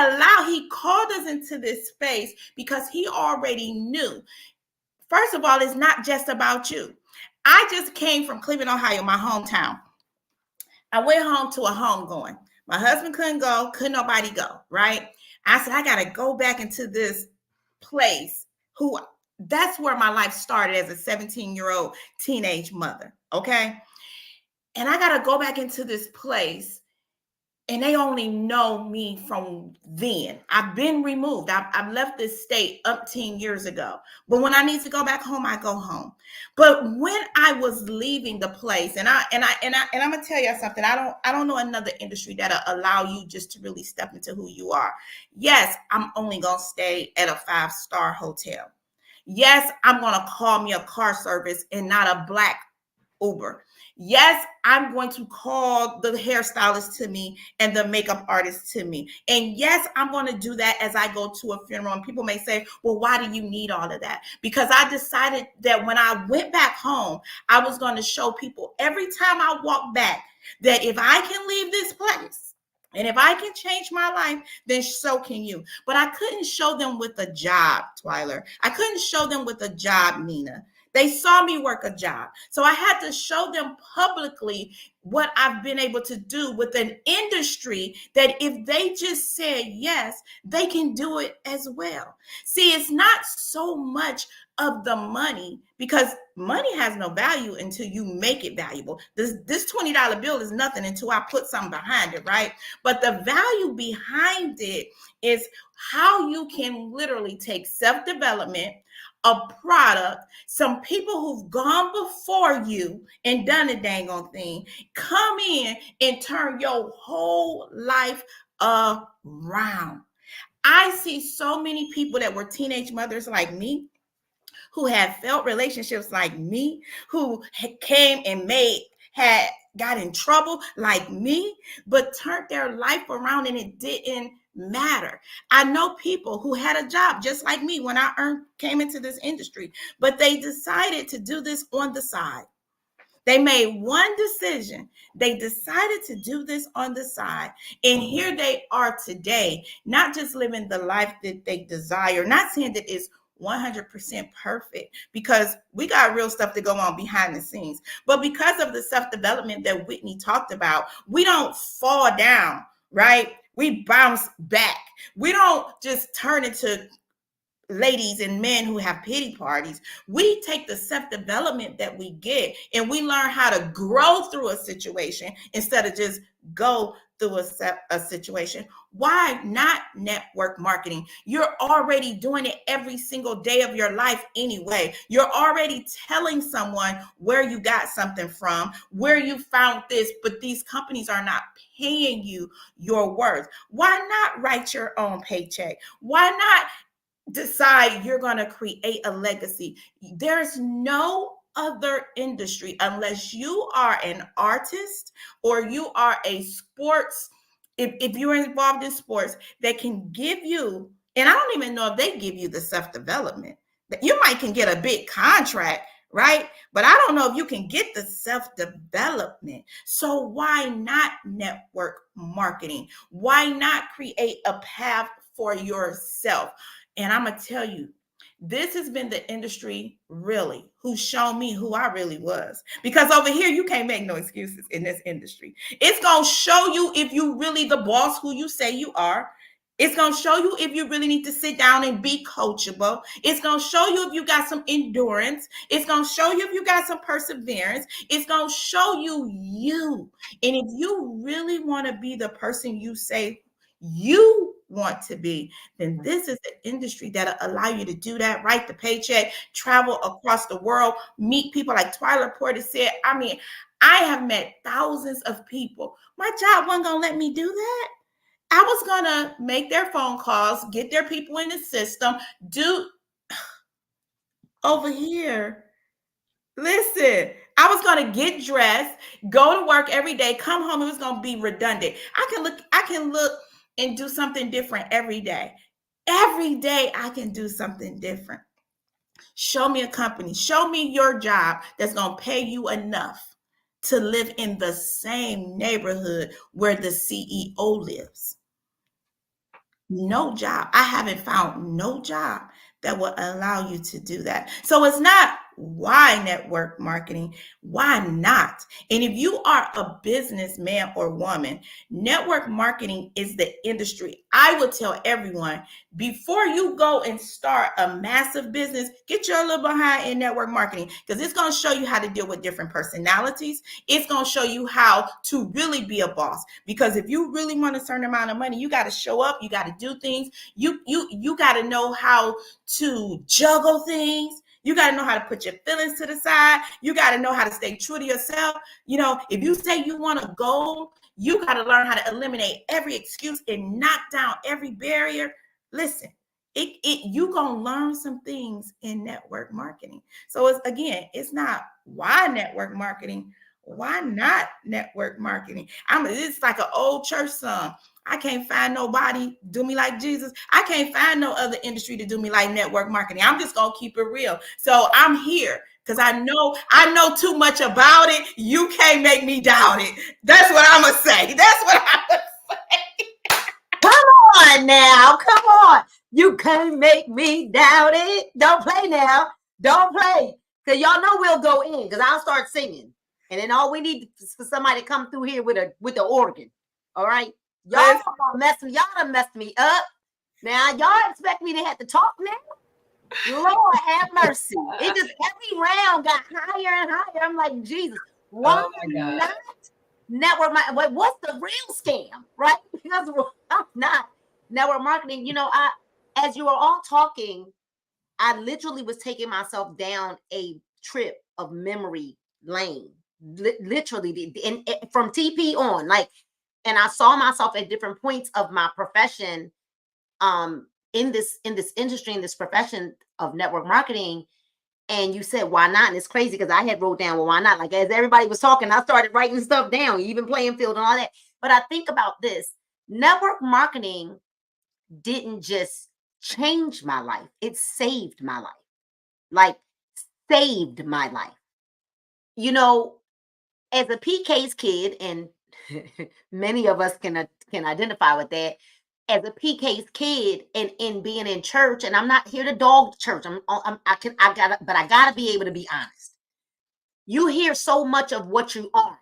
called us into this space because he already knew. First of all, it's not just about you. I just came from Cleveland, Ohio, my hometown. I went home to a home going. My husband couldn't go, couldn't nobody go, right? I said, I got to go back into this place that's where my life started as a 17-year-old teenage mother, okay? And I got to go back into this place, and they only know me from then. I've been removed. I've left this state up 10 years ago. But when I need to go back home, I go home. But when I was leaving the place, and I'm gonna tell you something. I don't know another industry that'll allow you just to really step into who you are. Yes, I'm only gonna stay at a 5-star hotel. Yes, I'm gonna call me a car service and not a black Uber. Yes, I'm going to call the hairstylist to me and the makeup artist to me. And yes, I'm going to do that as I go to a funeral. And people may say, well, why do you need all of that? Because I decided that when I went back home, I was going to show people every time I walk back that if I can leave this place and if I can change my life, then so can you. But I couldn't show them with a job, Twyler. I couldn't show them with a job, Nina. They saw me work a job. So I had to show them publicly what I've been able to do with an industry that if they just said yes, they can do it as well. See, it's not so much of the money, because money has no value until you make it valuable. This $20 bill is nothing until I put something behind it, right? But the value behind it is how you can literally take self-development, a product, some people who've gone before you and done a dang on thing, come in and turn your whole life around. I see so many people that were teenage mothers like me, who had failed relationships like me, who came and got in trouble like me, but turned their life around and it didn't matter. I know people who had a job just like me when I came into this industry, but they decided to do this on the side. They made one decision. They decided to do this on the side. And here they are today, not just living the life that they desire, not saying that it's 100% perfect, because we got real stuff to go on behind the scenes. But because of the self-development that Whitney talked about, we don't fall down, right? We bounce back. We don't just turn into ladies and men who have pity parties. We take the self-development that we get and we learn how to grow through a situation instead of just go through a situation. Why not network marketing? You're already doing it every single day of your life anyway. You're already telling someone where you got something from, where you found this, but these companies are not paying you your worth. Why not write your own paycheck? Why not decide you're going to create a legacy? There's no other industry, unless you are an artist or you are a sports, if you're involved in sports, that can give you, and I don't even know if they give you the self-development. You might can get a big contract, right? But I don't know if you can get the self-development. So why not network marketing? Why not create a path for yourself? And I'm going to tell you, this has been the industry really who's shown me who I really was. Because over here, you can't make no excuses in this industry. It's going to show you if you really the boss who you say you are. It's going to show you if you really need to sit down and be coachable. It's going to show you if you got some endurance. It's going to show you if you got some perseverance. It's going to show you you. And if you really want to be the person you say you want to be, then this is the industry that'll allow you to do that, write the paycheck, travel across the world, meet people like Twyla Porter said. I mean, I have met thousands of people. My job wasn't going to let me do that. I was going to make their phone calls, get their people in the system, do over here. Listen, I was going to get dressed, go to work every day, come home. It was going to be redundant. I can look and do something different every day. Every day I can do something different. Show me a company, show me your job that's going to pay you enough to live in the same neighborhood where the CEO lives. No job. I haven't found no job that will allow you to do that. So it's not why network marketing, why not? And if you are a businessman or woman, network marketing is the industry. I would tell everyone, before you go and start a massive business, get your little behind in network marketing, because it's going to show you how to deal with different personalities. It's going to show you how to really be a boss, because if you really want a certain amount of money, you got to show up, you got to do things. You got to know how to juggle things. You got to know how to put your feelings to the side. You got to know how to stay true to yourself. You know, if you say you want a goal, you got to learn how to eliminate every excuse and knock down every barrier. Listen, you gonna learn some things in network marketing. So it's not why network marketing, why not network marketing? It's like an old church song. I can't find nobody do me like Jesus. I can't find no other industry to do me like network marketing. I'm just gonna keep it real. So I'm here because I know too much about it. You can't make me doubt it. That's what I'm gonna say. That's what I'm gonna say. Come on now, come on. You can't make me doubt it. Don't play now. Don't play. Because y'all know we'll go in, because I'll start singing. And then all we need is for somebody to come through here with the organ. All right. Y'all done messed me up. Now y'all expect me to have to talk now? Lord have mercy. It just every round got higher and higher. I'm like, Jesus, why not network what's the real scam? Right? Because I'm not network marketing. You know, as you were all talking, I literally was taking myself down a trip of memory lane. Literally, and from TP on, like, and I saw myself at different points of my profession, in this industry, in this profession of network marketing. And you said, why not? And it's crazy because I had wrote down, well, why not? Like, as everybody was talking, I started writing stuff down, even playing field and all that. But I think about this: network marketing didn't just change my life, it saved my life. Like, saved my life. You know, as a PK's kid, and many of us can identify with that. As a PK's kid, and in being in church, and I'm not here to dog the church. I gotta be able to be honest. You hear so much of what you aren't,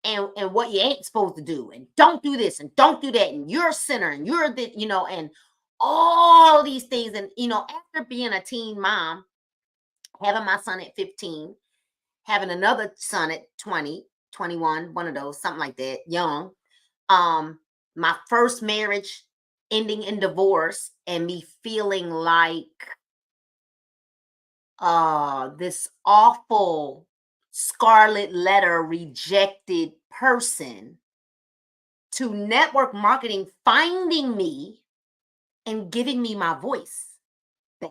and what you ain't supposed to do, and don't do this and don't do that, and you're a sinner, and you're the, you know, and all these things. And you know, after being a teen mom, having my son at 15, having another son at 20, 21, one of those, something like that, young. My first marriage ending in divorce, and me feeling like this awful scarlet letter rejected person, to network marketing finding me and giving me my voice back.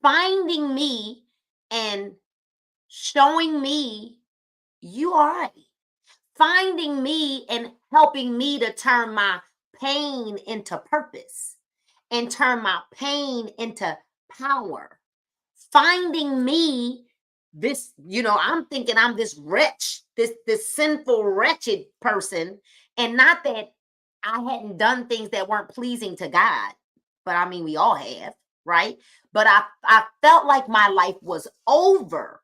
Finding me and showing me you are right. Finding me and helping me to turn my pain into purpose and turn my pain into power. Finding me, this, you know, I'm thinking I'm this wretch, this sinful, wretched person, and not that I hadn't done things that weren't pleasing to God, but I mean, we all have, right? But I felt like my life was over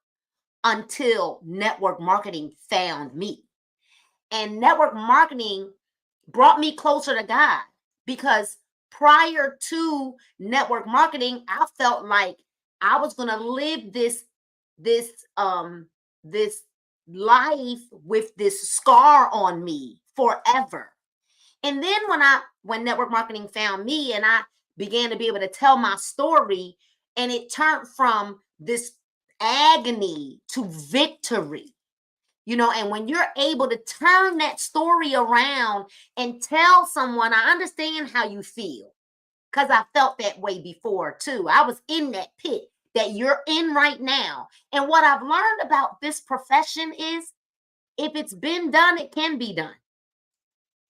until network marketing found me. And network marketing brought me closer to God, because prior to network marketing, I felt like I was going to live this life with this scar on me forever. And then when network marketing found me, and I began to be able to tell my story, and it turned from this agony to victory. You know, and when you're able to turn that story around and tell someone, I understand how you feel, because I felt that way before too. I was in that pit that you're in right now. And what I've learned about this profession is, if it's been done, it can be done.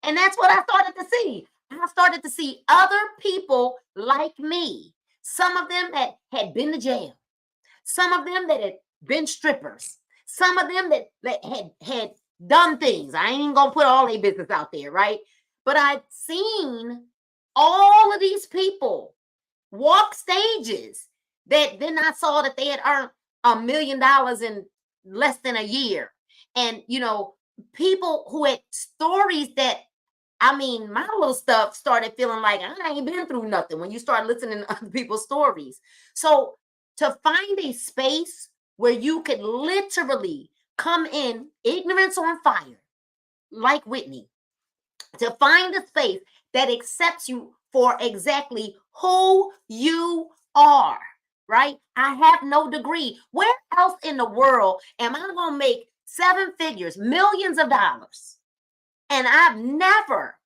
And that's what I started to see. I started to see other people like me, some of them that had been to jail, some of them that had been strippers, some of them that had done things. I ain't gonna put all their business out there, right? But I'd seen all of these people walk stages that then I saw that they had earned $1 million in less than a year. And, you know, people who had stories that, I mean, my little stuff started feeling like I ain't been through nothing when you start listening to other people's stories. So to find a space where you could literally come in ignorance on fire, like Whitney, to find a space that accepts you for exactly who you are, right? I have no degree. Where else in the world am I going to make 7 figures, millions of dollars? And I've never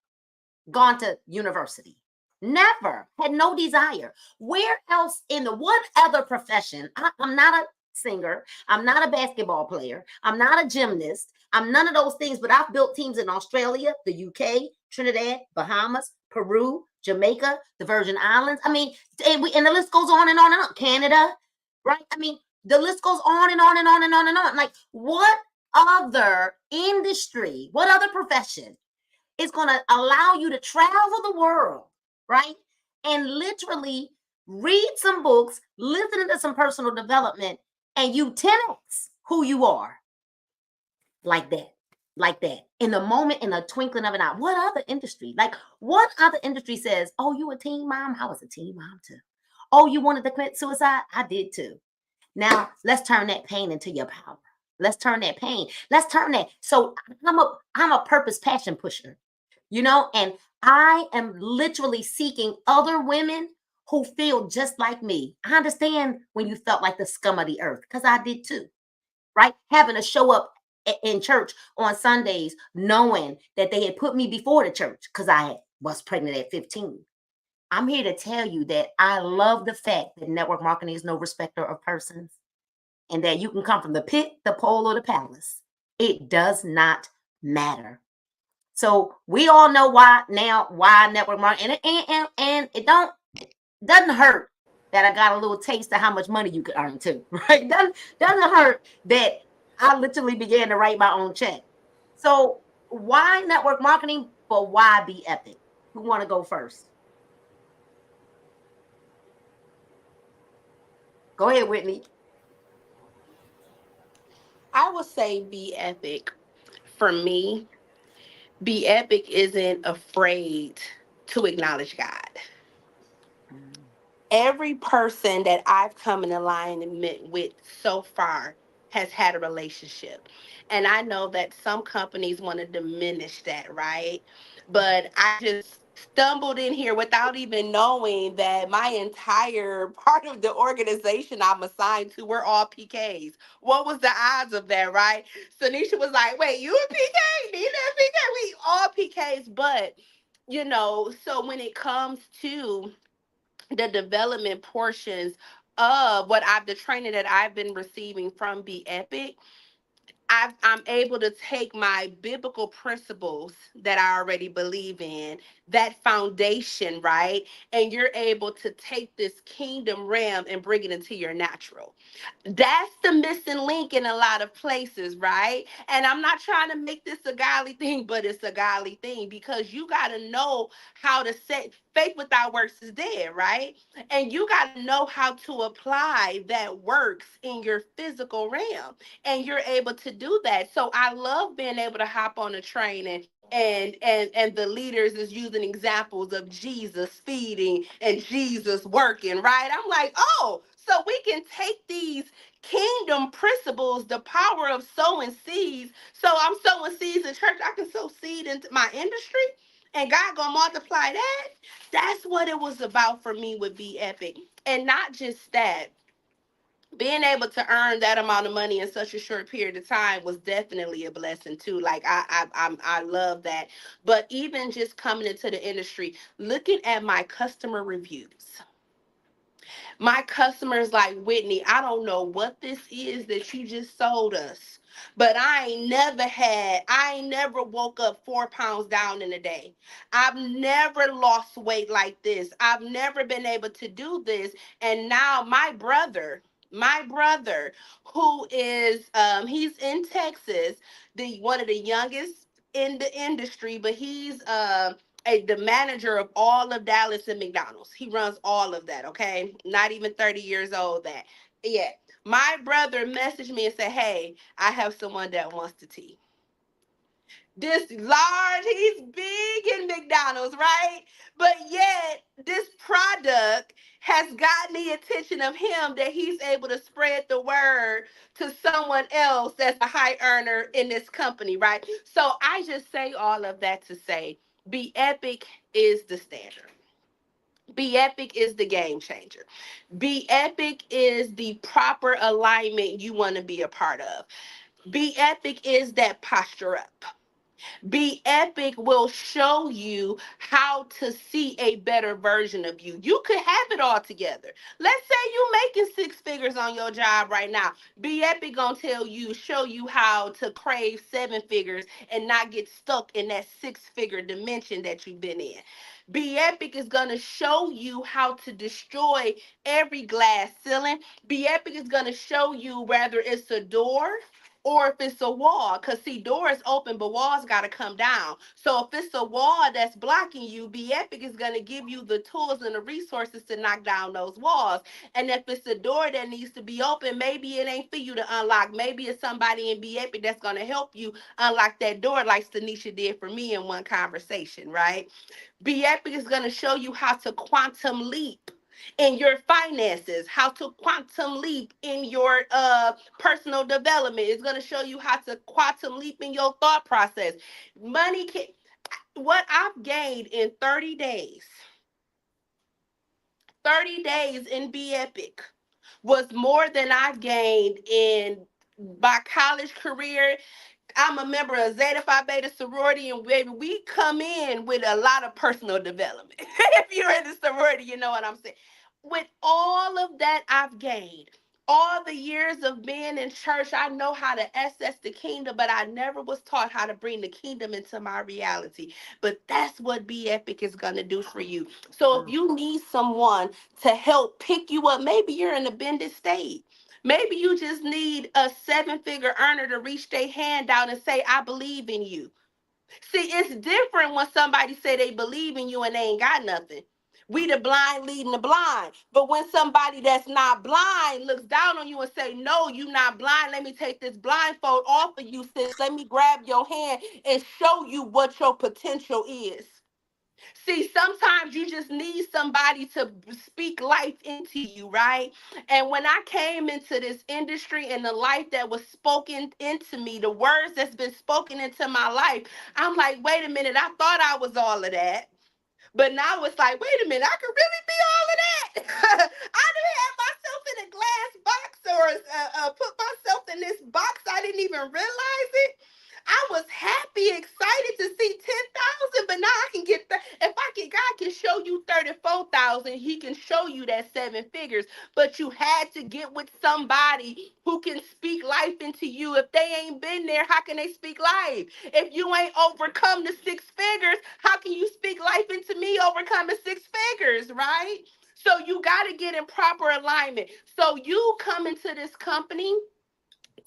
gone to university. Never. Had no desire. Where else in the what other profession? I'm not a singer. I'm not a basketball player. I'm not a gymnast. I'm none of those things, but I've built teams in Australia, the UK, Trinidad, Bahamas, Peru, Jamaica, the Virgin Islands. I mean, and the list goes on and on and on. Canada, right? I mean, the list goes on and on and on and on and on. Like, what other industry, what other profession is going to allow you to travel the world, right? And literally read some books, listen to some personal development, and you 10x who you are, like that, like that, in the moment, in a twinkling of an eye. What other industry? Like, what other industry says, "Oh, you a teen mom? I was a teen mom too. Oh, you wanted to commit suicide? I did too." Now let's turn that pain into your power. Let's turn that pain. Let's turn that. So I'm a purpose passion pusher, and I am literally seeking other women who feel just like me. I understand when you felt like the scum of the earth, because I did too, right? Having to show up in church on Sundays, knowing that they had put me before the church because I was pregnant at 15. I'm here to tell you that I love the fact that network marketing is no respecter of persons, and that you can come from the pit, the pole, or the palace. It does not matter. So we all know why network marketing, and it doesn't hurt that I got a little taste of how much money you could earn too, right? Doesn't hurt that I literally began to write my own check. So why network marketing? But why be epic? Who want to go first? Go ahead, Whitney. I would say be epic. For me, be epic isn't afraid to acknowledge God. Every person that I've come in alignment with so far has had a relationship. And I know that some companies want to diminish that, right? But I just stumbled in here without even knowing that my entire part of the organization I'm assigned to, we're all PKs. What was the odds of that, right? So Nisha was like, wait, you a PK? Nina a PK? We all PKs. But, so when it comes to the development portions of the training that I've been receiving from Be Epic, I'm able to take my biblical principles that I already believe in, that foundation, right? And you're able to take this kingdom realm and bring it into your natural. That's the missing link in a lot of places, right? And I'm not trying to make this a godly thing, but it's a godly thing, because you got to know how to set faith without works is dead, right? And you got to know how to apply that works in your physical realm, and you're able to do that. So I love being able to hop on a train and the leaders is using examples of Jesus feeding and Jesus working, right? I'm like, oh, so we can take these kingdom principles, the power of sowing seeds. So I'm sowing seeds in church. I can sow seed into my industry, and God gonna multiply that. That's what it was about for me with Be Epic. And not just that, being able to earn that amount of money in such a short period of time was definitely a blessing too. Like I love that. But even just coming into the industry, looking at my customer reviews, my customers like, Whitney, I don't know what this is that you just sold us, but I ain't never woke up 4 pounds down in a day. I've never lost weight like this. I've never been able to do this. And now my brother, who is he's in Texas, the one of the youngest in the industry, but he's the manager of all of Dallas and McDonald's. He runs all of that, okay? Not even 30 years old that. Yeah. My brother messaged me and said, "Hey, I have someone that wants to tea." This large, he's big in McDonald's, right? But yet, this product has gotten the attention of him that he's able to spread the word to someone else that's a high earner in this company, right? So I just say all of that to say, Be Epic is the standard. Be Epic is the game changer. Be Epic is the proper alignment you want to be a part of. Be Epic is that posture up. Be Epic will show you how to see a better version of you. You could have it all together. Let's say you making 6 figures on your job right now. Be Epic gonna show you how to crave 7 figures and not get stuck in that 6 figure dimension that you've been in. Be Epic is gonna show you how to destroy every glass ceiling. Be Epic is gonna show you whether it's a door, or if it's a wall. Because see, doors open, but walls got to come down. So if it's a wall that's blocking you, Be Epic is going to give you the tools and the resources to knock down those walls. And if it's a door that needs to be open, maybe it ain't for you to unlock. Maybe it's somebody in Be Epic that's going to help you unlock that door, like Stanisha did for me in one conversation, right? Be Epic is going to show you how to quantum leap in your finances, how to quantum leap in your personal development. It's going to show you how to quantum leap in your thought process. Money can, what I've gained in 30 days, 30 days in Be Epic was more than I gained in my college career. I'm a member of Zeta Phi Beta sorority, and baby, we come in with a lot of personal development. If you're in the sorority, you know what I'm saying. With all of that I've gained, all the years of being in church, I know how to access the kingdom, but I never was taught how to bring the kingdom into my reality. But that's what Be Epic is going to do for you. So if you need someone to help pick you up, maybe you're in a bended state. Maybe you just need a 7-figure earner to reach their hand out and say, I believe in you. See, it's different when somebody say they believe in you and they ain't got nothing. We the blind leading the blind. But when somebody that's not blind looks down on you and say, no, you not blind. Let me take this blindfold off of you, sis. Let me grab your hand and show you what your potential is. See, sometimes you just need somebody to speak life into you, right? And when I came into this industry and the life that was spoken into me, the words that's been spoken into my life, I'm like, wait a minute, I thought I was all of that. But now it's like, wait a minute, I could really be all of that. I didn't have myself in a glass box or put myself in this box. I didn't even realize it. I was happy, excited to see 10,000, but now I can get if I can, God can show you 34,000. He can show you that 7 figures, but you had to get with somebody who can speak life into you. If they ain't been there, how can they speak life? If you ain't overcome the 6 figures, how can you speak life into me overcoming 6 figures, right? So you got to get in proper alignment. So you come into this company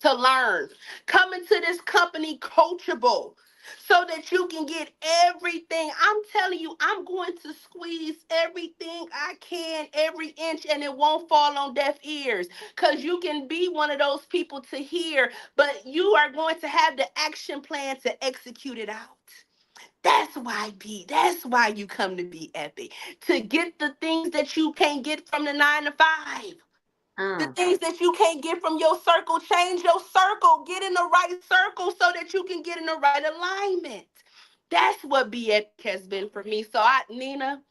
to learn. Come into this company coachable so that you can get everything. I'm telling you, I'm going to squeeze everything I can, every inch, and it won't fall on deaf ears, because you can be one of those people to hear, but you are going to have the action plan to execute it out. That's why you come to Be Epic, to get the things that you can't get from the 9 to 5. The things that you can't get from your circle, change your circle. Get in the right circle so that you can get in the right alignment. That's what Be Epic has been for me. So Nina,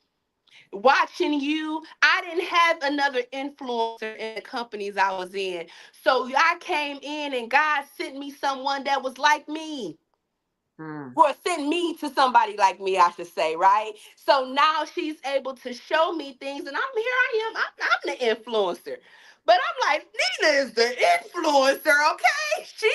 watching you, I didn't have another influencer in the companies I was in. So I came in and God sent me someone that was like me. Or send me to somebody like me, I should say, right? So now she's able to show me things, and I'm the influencer. But I'm like, Nina is the influencer, okay? She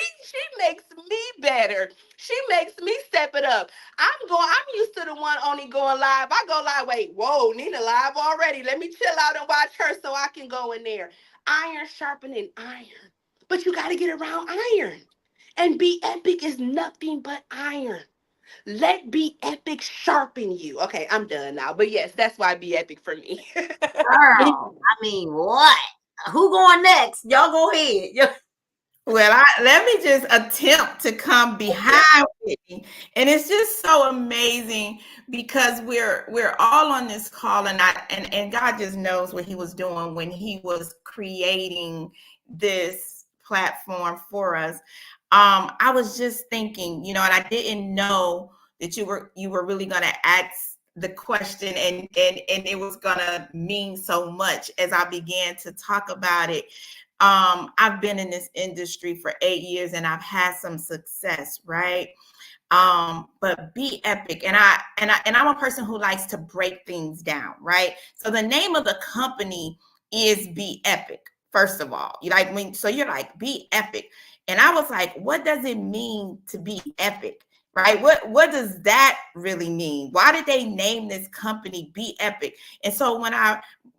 makes me better. She makes me step it up. I'm used to the one only going live. I go live, wait, whoa, Nina live already. Let me chill out and watch her so I can go in there. Iron sharpening iron. But you got to get around iron. And Be Epic is nothing but iron. Let Be Epic sharpen you. Okay, I'm done now. But yes, that's why Be Epic for me. Girl, I mean, what? Who going next? Y'all go ahead. Well, let me just attempt to come behind Whitney. And it's just so amazing because we're all on this call, and God just knows what he was doing when he was creating this platform for us. I was just thinking, and I didn't know that you were really going to ask the question, and it was going to mean so much as I began to talk about it. I've been in this industry for 8 years and I've had some success, right? But Be Epic, and I'm a person who likes to break things down, right? So the name of the company is Be Epic. First of all, you're like Be Epic, and I was like, what does it mean to be epic? Right? What does that really mean? Why did they name this company Be Epic? And so when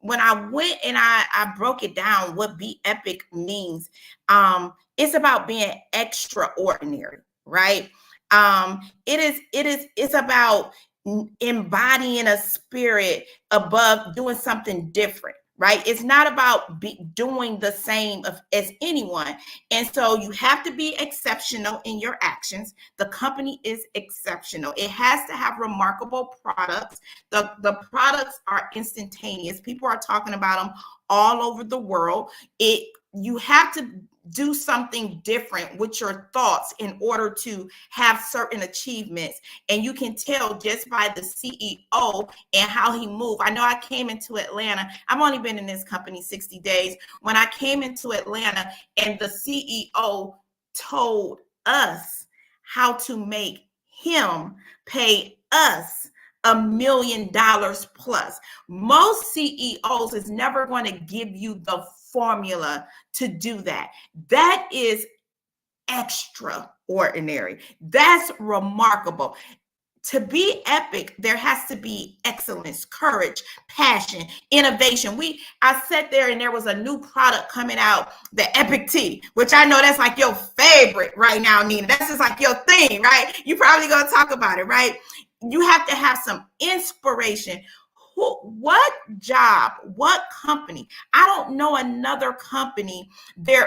when I went and I broke it down, what Be Epic means, it's about being extraordinary, right? It's about embodying a spirit above, doing something different, right? It's not about doing the same as anyone. And so you have to be exceptional in your actions. The company is exceptional. It has to have remarkable products. The products are instantaneous. People are talking about them all over the world. You have to do something different with your thoughts in order to have certain achievements. And you can tell just by the CEO and how he moved. I know I came into Atlanta. I've only been in this company 60 days. When I came into Atlanta and the CEO told us how to make him pay us $1 million plus. Most CEOs is never going to give you the formula to do that. That is extraordinary. That's remarkable. To be epic, there has to be excellence, courage, passion, innovation. I sat there and there was a new product coming out, the Epic Tea, which I know that's like your favorite right now, Nina. That's just like your thing, right? You probably gonna talk about it, right? You have to have some inspiration. What job, what company? I don't know another company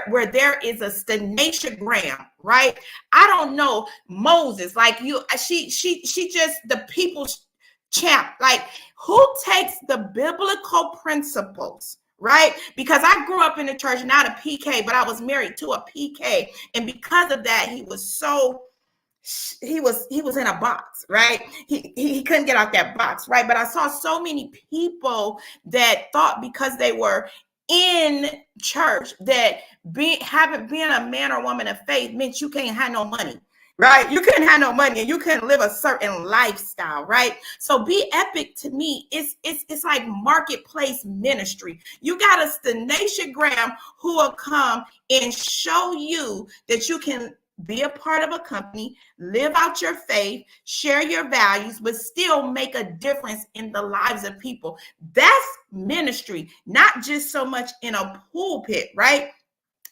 where there is a Stanisha Graham, right? I don't know Moses, like you. She just the people's champ. Like, who takes the biblical principles, right? Because I grew up in the church, not a PK, but I was married to a PK, and because of that, he was in a box, right? He couldn't get out that box, right? But I saw so many people that thought because they were in church that being a man or woman of faith meant you can't have no money, right? You couldn't have no money and you couldn't live a certain lifestyle, right? So Be Epic to me, it's like marketplace ministry. You got a Stanisha Graham who will come and show you that you can be a part of a company, live out your faith, share your values, but still make a difference in the lives of people. That's ministry, not just so much in a pulpit, right?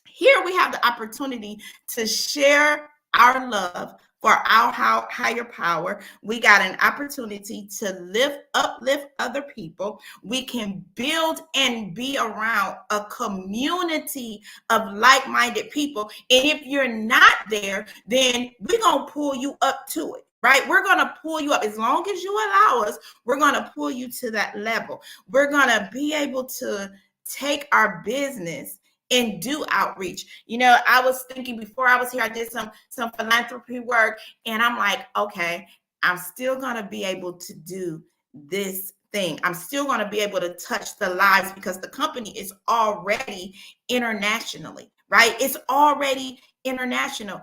Here we have the opportunity to share our love for our higher power. We got an opportunity to uplift other people. We can build and be around a community of like-minded people. And if you're not there, then we're going to pull you up to it. Right? We're going to pull you up. As long as you allow us, we're going to pull you to that level. We're going to be able to take our business and do outreach. You know, I was thinking before I was here, I did some philanthropy work, and I'm like, okay, I'm still going to be able to do this thing. I'm still going to be able to touch the lives because the company is already internationally, right? It's already international.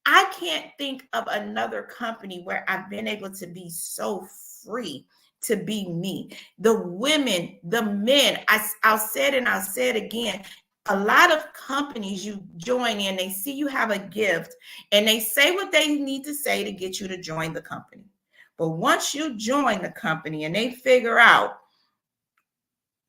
I can't think of another company where I've been able to be so free to be me. The women, the men, I'll say it and I'll say it again. A lot of companies you join in, they see you have a gift and they say what they need to say to get you to join the company. But once you join the company and they figure out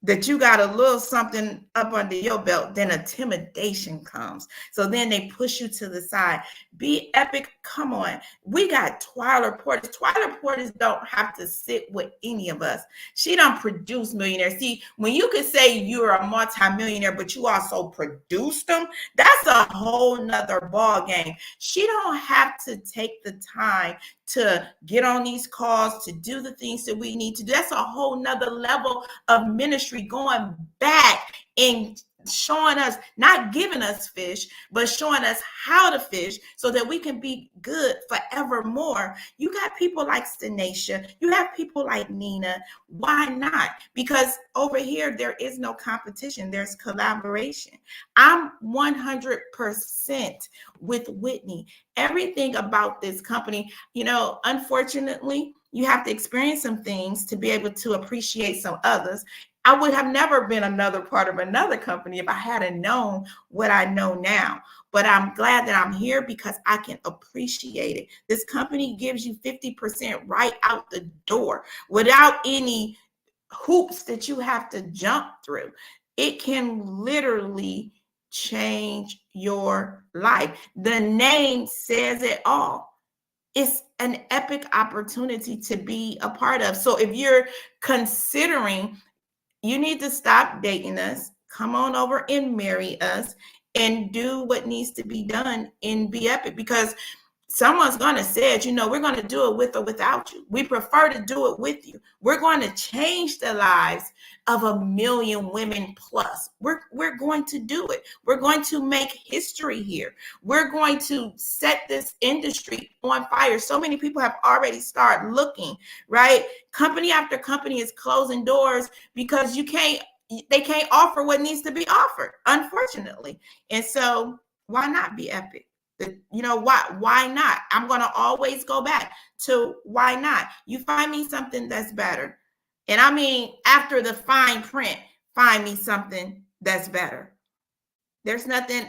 that you got a little something up under your belt, then intimidation comes. So then they push you to the side. Be Epic. Come on. We got Twyla Portis. Twyla Portis don't have to sit with any of us. She don't produce millionaires. See, when you could say you're a multimillionaire, but you also produce them, that's a whole nother ball game. She don't have to take the time to get on these calls, to do the things that we need to do. That's a whole nother level of ministry, going back and showing us, not giving us fish, but showing us how to fish so that we can be good forevermore. You got people like Stanisha, you have people like Nina. Why not? Because over here, there is no competition. There's collaboration. I'm 100% with Whitney. Everything about this company, you know, unfortunately, you have to experience some things to be able to appreciate some others. I would have never been another part of another company if I hadn't known what I know now. But I'm glad that I'm here because I can appreciate it. This company gives you 50% right out the door without any hoops that you have to jump through. It can literally change your life. The name says it all. It's an epic opportunity to be a part of. So if you're considering, you need to stop dating us, come on over and marry us, and do what needs to be done and be epic, because someone's going to say it, we're going to do it with or without you. We prefer to do it with you. We're going to change the lives of 1 million women plus. We're going to do it. We're going to make history here. We're going to set this industry on fire. So many people have already started looking, right? Company after company is closing doors because they can't offer what needs to be offered, unfortunately. And so why not be epic? Why not? I'm going to always go back to why not? You find me something that's better. And I mean, after the fine print, find me something that's better. There's nothing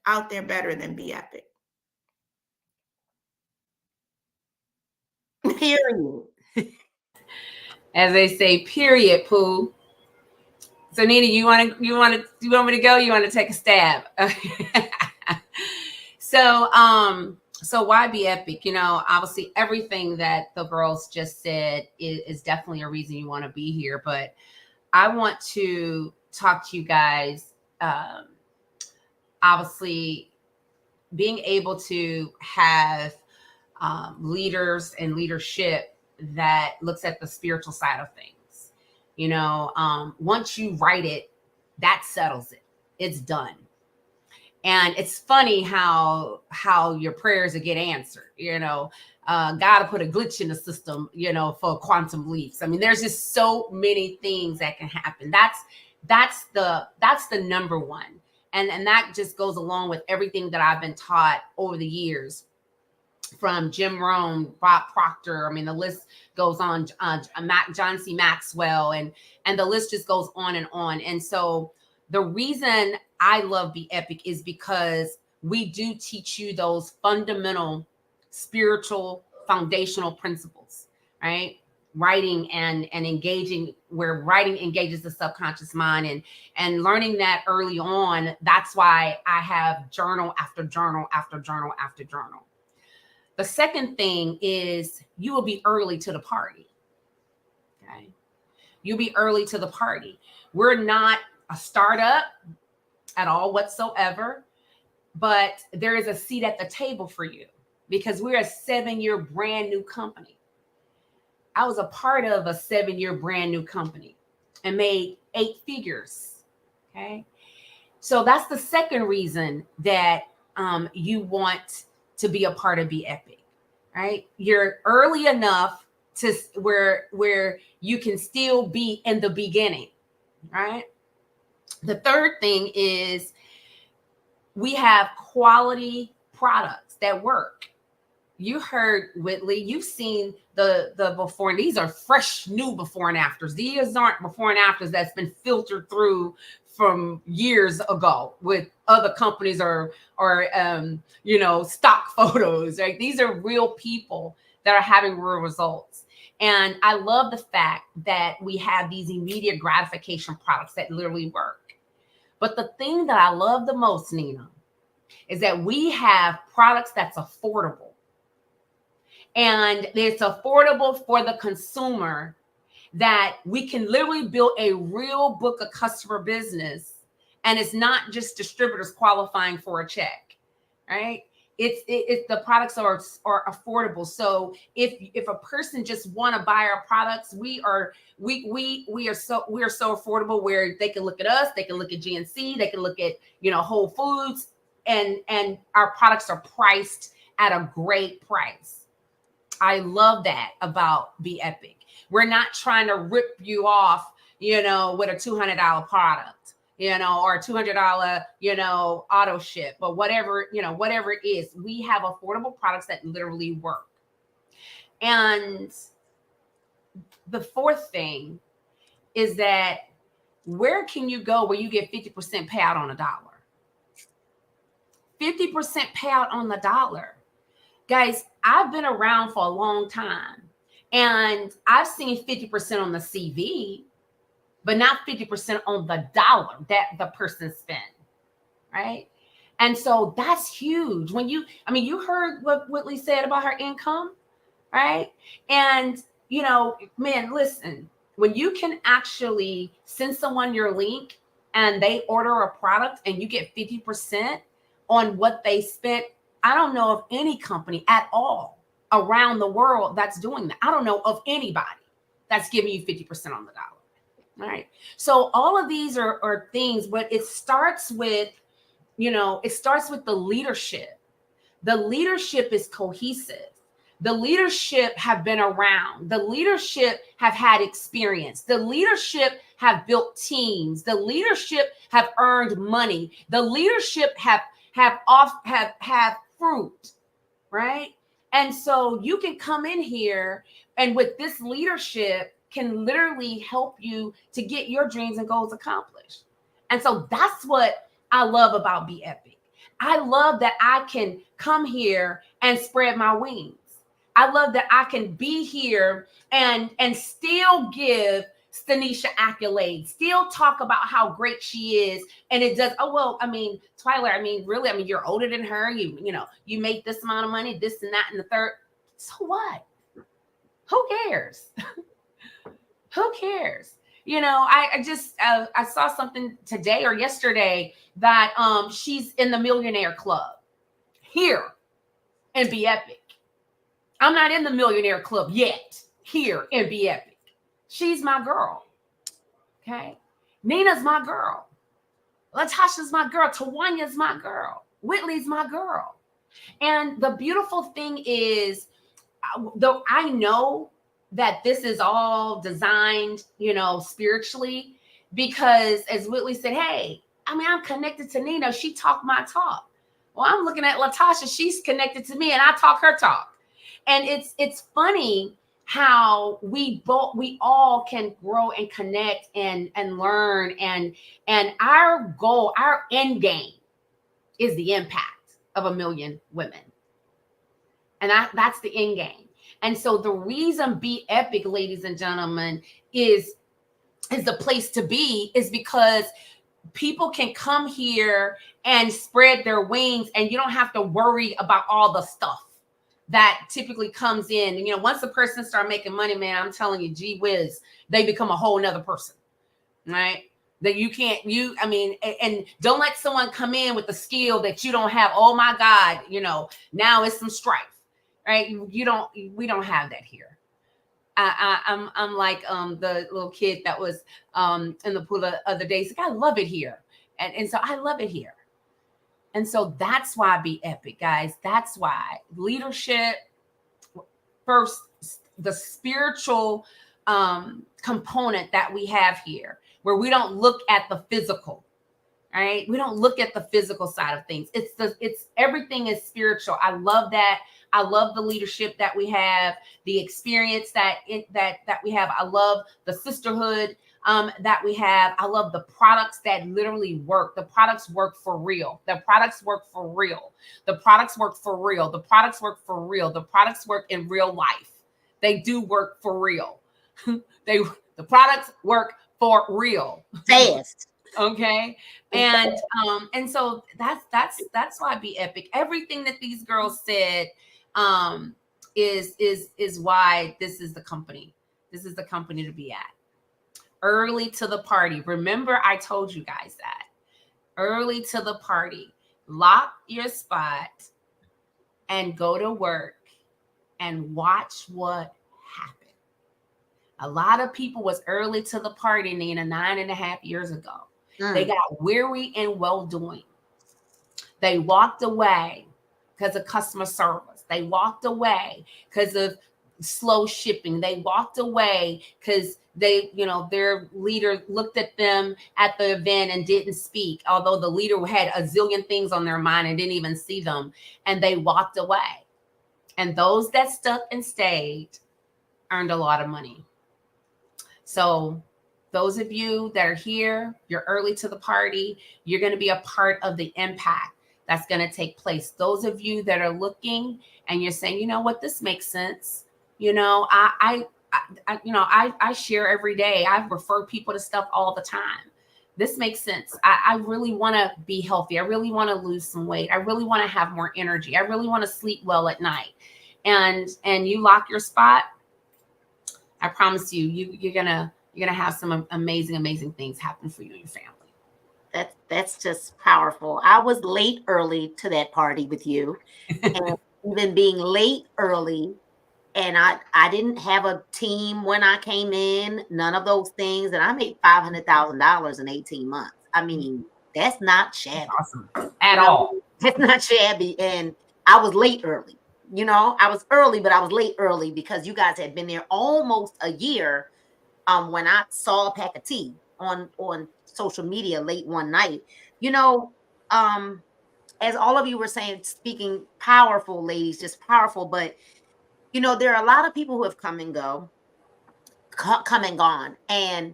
out there better than be epic. Period. As they say, period, Pooh. So Nina, you want me to go? You want to take a stab? So why be epic? Obviously everything that the girls just said is definitely a reason you want to be here. But I want to talk to you guys. Obviously, being able to have leaders and leadership that looks at the spiritual side of things. Once you write it, that settles it. It's done. And it's funny how your prayers will get answered. God will put a glitch in the system, for quantum leaps. I mean, there's just so many things that can happen. That's the number one. And that just goes along with everything that I've been taught over the years, from Jim Rohn, Bob Proctor. I mean, the list goes on, John C. Maxwell, and the list just goes on and on. And so the reason I love Be Epic is because we do teach you those fundamental spiritual foundational principles, right? Writing and engaging, where writing engages the subconscious mind, and learning that early on. That's why I have journal after journal after journal after journal. The second thing is you will be early to the party. Okay. You'll be early to the party. We're not a startup at all whatsoever, but there is a seat at the table for you because we're a 7-year brand new company. I was a part of a 7-year brand new company and made 8 figures. Okay. So that's the second reason that you want to be a part of Be Epic, right? You're early enough to where you can still be in the beginning, right? The third thing is we have quality products that work. You heard Whitley, you've seen the before, and these are fresh new before and afters. These aren't before and afters that's been filtered through from years ago with other companies or stock photos, right? These are real people that are having real results. And I love the fact that we have these immediate gratification products that literally work. But the thing that I love the most, Nina, is that we have products that's affordable. And it's affordable for the consumer, that we can literally build a real book of customer business. And it's not just distributors qualifying for a check, right? It's the products are affordable. So if a person just want to buy our products, we are so affordable where they can look at us, they can look at GNC, they can look at Whole Foods, and our products are priced at a great price. I love that about Be Epic. We're not trying to rip you off, with a $200 product, or a $200, auto ship, but whatever it is. We have affordable products that literally work. And the fourth thing is that where can you go where you get 50% payout on a dollar? 50% payout on the dollar. Guys, I've been around for a long time, And I've seen 50% on the CV, but not 50% on the dollar that the person spent, right? And so that's huge. When you heard what Whitley said about her income, right? And, man, listen, when you can actually send someone your link and they order a product and you get 50% on what they spent, I don't know of any company at all around the world that's doing that. I don't know of anybody that's giving you 50% on the dollar. Right. So all of these are things, but it starts with, the leadership. The leadership is cohesive. The leadership have been around. The leadership have had experience. The leadership have built teams. The leadership have earned money. The leadership have fruit, right? And so you can come in here and with this leadership can literally help you to get your dreams and goals accomplished. And so that's what I love about Be Epic. I love that I can come here and spread my wings. I love that I can be here and still give Stanisha accolades, still talk about how great she is. And it does, Twyla, really, you're older than her. You make this amount of money, this and that and the third. So what? Who cares? Who cares? I just I saw something today or yesterday that she's in the millionaire club here in Be Epic. I'm not in the millionaire club yet here in Be Epic. She's my girl. Okay. Nina's my girl. Latasha's my girl. Tawanya's my girl. Whitley's my girl. And the beautiful thing is, though I know that this is all designed, spiritually, because as Whitley said, hey, I'm connected to Nina. She talked my talk. Well, I'm looking at Latasha. She's connected to me and I talk her talk. And it's funny how we all can grow and connect and learn. And our goal, our end game is the impact of 1 million women. And that's the end game. And so the reason Be Epic, ladies and gentlemen, is the place to be is because people can come here and spread their wings and you don't have to worry about all the stuff that typically comes in. And, once the person start making money, man, I'm telling you, gee whiz, they become a whole nother person, right? That you can't, and don't let someone come in with a skill that you don't have. Oh my God, now it's some strife, right? We don't have that here. I'm like the little kid that was in the pool the other day. He's like, I love it here. And so I love it here. And so that's why Be Epic, guys. That's why leadership first, the spiritual component that we have here, where we don't look at the physical, right? We don't look at the physical side of things. It's everything is spiritual. I love that. I love the leadership that we have, the experience that we have. I love the sisterhood that we have. I love the products that literally work. The products work for real. The products work for real. The products work for real. The products work for real. The products work in real life. They do work for real. The products work for real. Fast. Okay. And so that's why Be Epic. Everything that these girls said is why this is the company. This is the company to be at. Early to the party. Remember, I told you guys that. Early to the party. Lock your spot and go to work and watch what happens. A lot of people was early to the party, Nina, 9.5 years ago. They got weary and well-doing. They walked away because of customer service. They walked away because of slow shipping. They walked away because they, their leader looked at them at the event and didn't speak, although the leader had a zillion things on their mind and didn't even see them. And they walked away. And those that stuck and stayed earned a lot of money. So those of you that are here, you're early to the party, you're going to be a part of the impact that's going to take place. Those of you that are looking and you're saying, you know what, this makes sense. You know, I share every day. I refer people to stuff all the time. This makes sense. I really want to be healthy. I really want to lose some weight. I really want to have more energy. I really want to sleep well at night. And you lock your spot, I promise you're gonna have some amazing things happen for you and your family. That's just powerful. I was late early to that party with you, and even being late early, and I didn't have a team when I came in, none of those things, and I made $500,000 in 18 months. I mean, that's not shabby. Awesome. At all. That's not shabby. And I was late early. You know, I was early, but I was late early because you guys had been there almost a year. When I saw a pack of tea on social media late one night, you know, as all of you were saying, speaking powerful, ladies, just powerful. But you know, there are a lot of people who have come and gone, and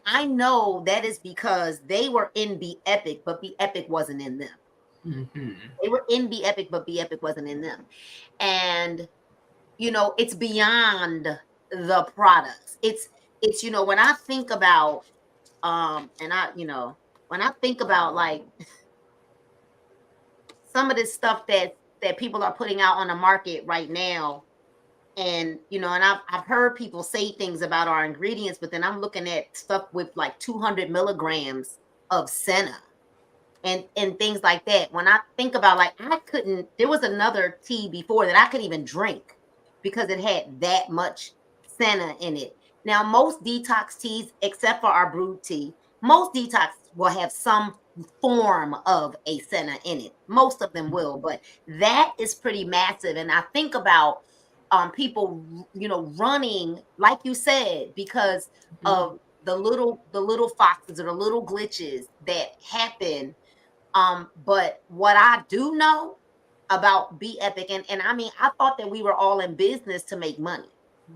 I know that is because they were in Be Epic, but Be Epic wasn't in them. Mm-hmm. They were in Be Epic, but Be Epic wasn't in them. And you know, it's beyond the products. It's you know, when I think about and I, you know, when I think about like some of this stuff that people are putting out on the market right now, and you know, and I've heard people say things about our ingredients, but then I'm looking at stuff with like 200 milligrams of senna and things like that. When I think about, like, I couldn't, there was another tea before that I couldn't even drink because it had that much senna in it. Now, most detox teas, except for our brewed tea, most detox will have some form of a senna in it. Most of them will, but that is pretty massive. And I think about people, you know, running, like you said, because of the little foxes or the little glitches that happen. But what I do know about Be Epic, and I mean, I thought that we were all in business to make money.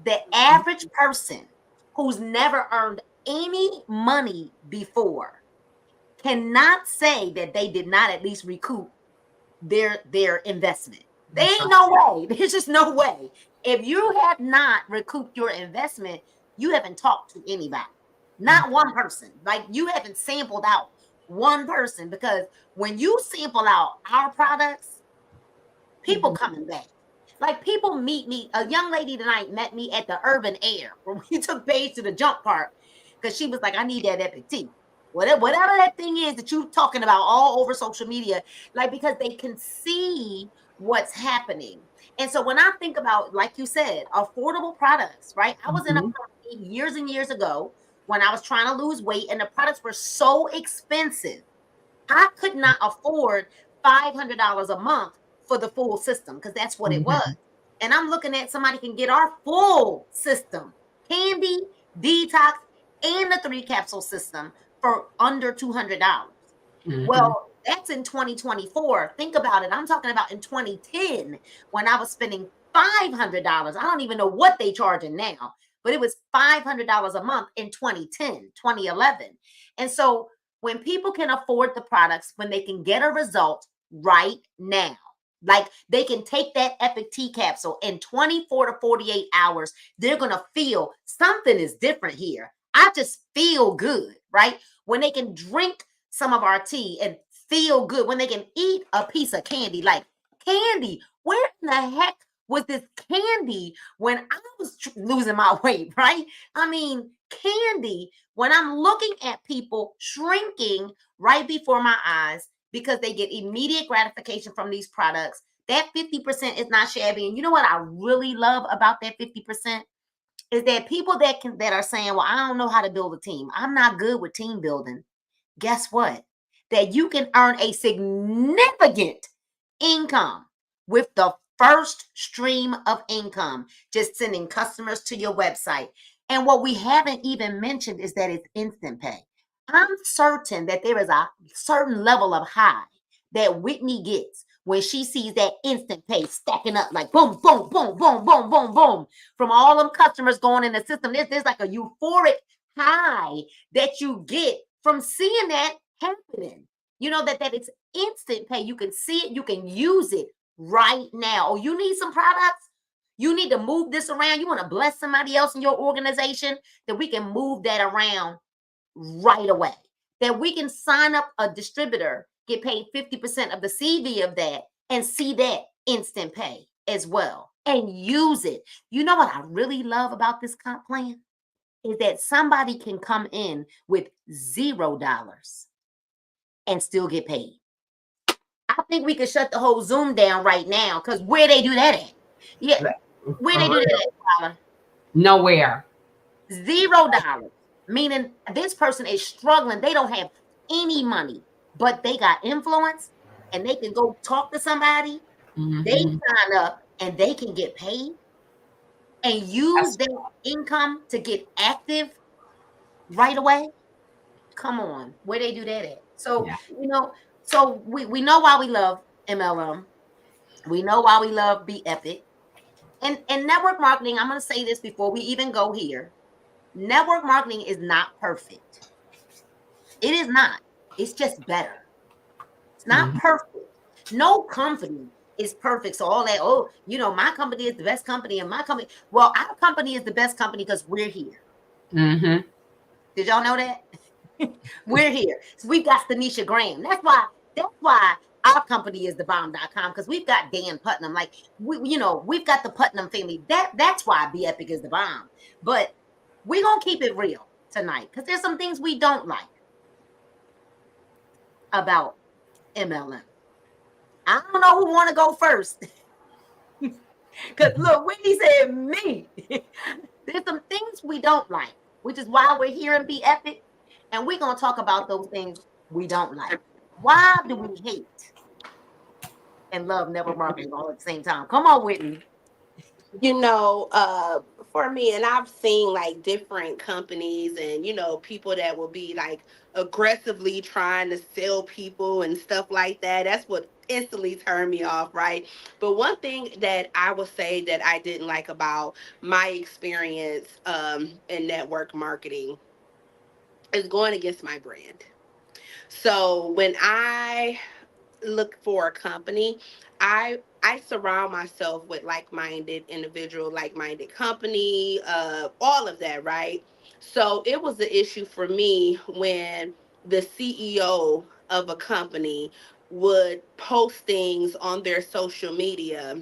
The average person who's never earned any money before cannot say that they did not at least recoup their investment. There ain't no way. There's just no way. If you have not recouped your investment, you haven't talked to anybody. Not one person. Like, you haven't sampled out one person, because when you sample out our products, people coming back. Like, people meet me. A young lady tonight met me at the Urban Air where we took Paige to the jump park because she was like, I need that Epic tea. Whatever that thing is that you're talking about all over social media, like, because they can see what's happening. And so when I think about, like you said, affordable products, right? I was in a company years and years ago when I was trying to lose weight, and the products were so expensive. I could not afford $500 a month for the full system, because that's what it was. And I'm looking at somebody can get our full system, candy, detox, and the 3 capsule system for under $200. Well, that's in 2024. Think about it. I'm talking about in 2010 when I was spending $500. I don't even know what they charging now, but it was $500 a month in 2010, 2011. And so when people can afford the products, when they can get a result right now, like they can take that Epic tea capsule in 24 to 48 hours, they're going to feel something is different here. I just feel good, right? When they can drink some of our tea and feel good, when they can eat a piece of candy, like candy, where in the heck was this candy when I was losing my weight, right? I mean, candy, when I'm looking at people shrinking right before my eyes because they get immediate gratification from these products, that 50% is not shabby. And you know what I really love about that 50%? Is that people that are saying, well, I don't know how to build a team. I'm not good with team building. Guess what? That you can earn a significant income with the first stream of income, just sending customers to your website. And what we haven't even mentioned is that it's instant pay. I'm certain that there is a certain level of high that Whitney gets when she sees that instant pay stacking up, like boom, boom, boom, boom, boom, boom, boom, from all them customers going in the system. There's like a euphoric high that you get from seeing that happening. You know, that it's instant pay. You can see it, you can use it right now. Oh, you need some products? You need to move this around. You want to bless somebody else in your organization, that we can move that around right away. That we can sign up a distributor, get paid 50% of the CV of that, and see that instant pay as well, and use it. You know what I really love about this comp plan? Is that somebody can come in with $0 and still get paid. I think we could shut the whole Zoom down right now, because where they do that at? Yeah, where they do that at, Tyler? Nowhere. $0. Meaning this person is struggling. They don't have any money, but they got influence and they can go talk to somebody. They sign up and they can get paid and use their income to get active right away. Come on, where they do that at? So, Yeah. so we know why we love MLM. We know why we love Be Epic. And network marketing, I'm going to say this before we even go here. Network marketing is not perfect. It is not. It's just better. It's not perfect. No company is perfect. So all that, my company is the best company, and my company, well, our company is the best company because we're here. Did y'all know that? We're here. So we've got Stanisha Graham. That's why our company is thebomb.com, because we've got Dan Putnam. Like we've got the Putnam family. That's why Be Epic is the bomb. But we're gonna keep it real tonight, because there's some things we don't like about MLM. I don't know who want to go first. Because look, Whitney said me. There's some things we don't like, which is why we're here in Be Epic. And we're going to talk about those things we don't like. Why do we hate and love network marketing all at the same time? Come on, Whitney. For me, and I've seen like different companies and people that will be like aggressively trying to sell people and stuff like that. That's what instantly turned me off, right? But one thing that I would say that I didn't like about my experience in network marketing is going against my brand. So when I look for a company, I surround myself with like-minded individual, like-minded company, all of that, right? So it was the issue for me when the CEO of a company would post things on their social media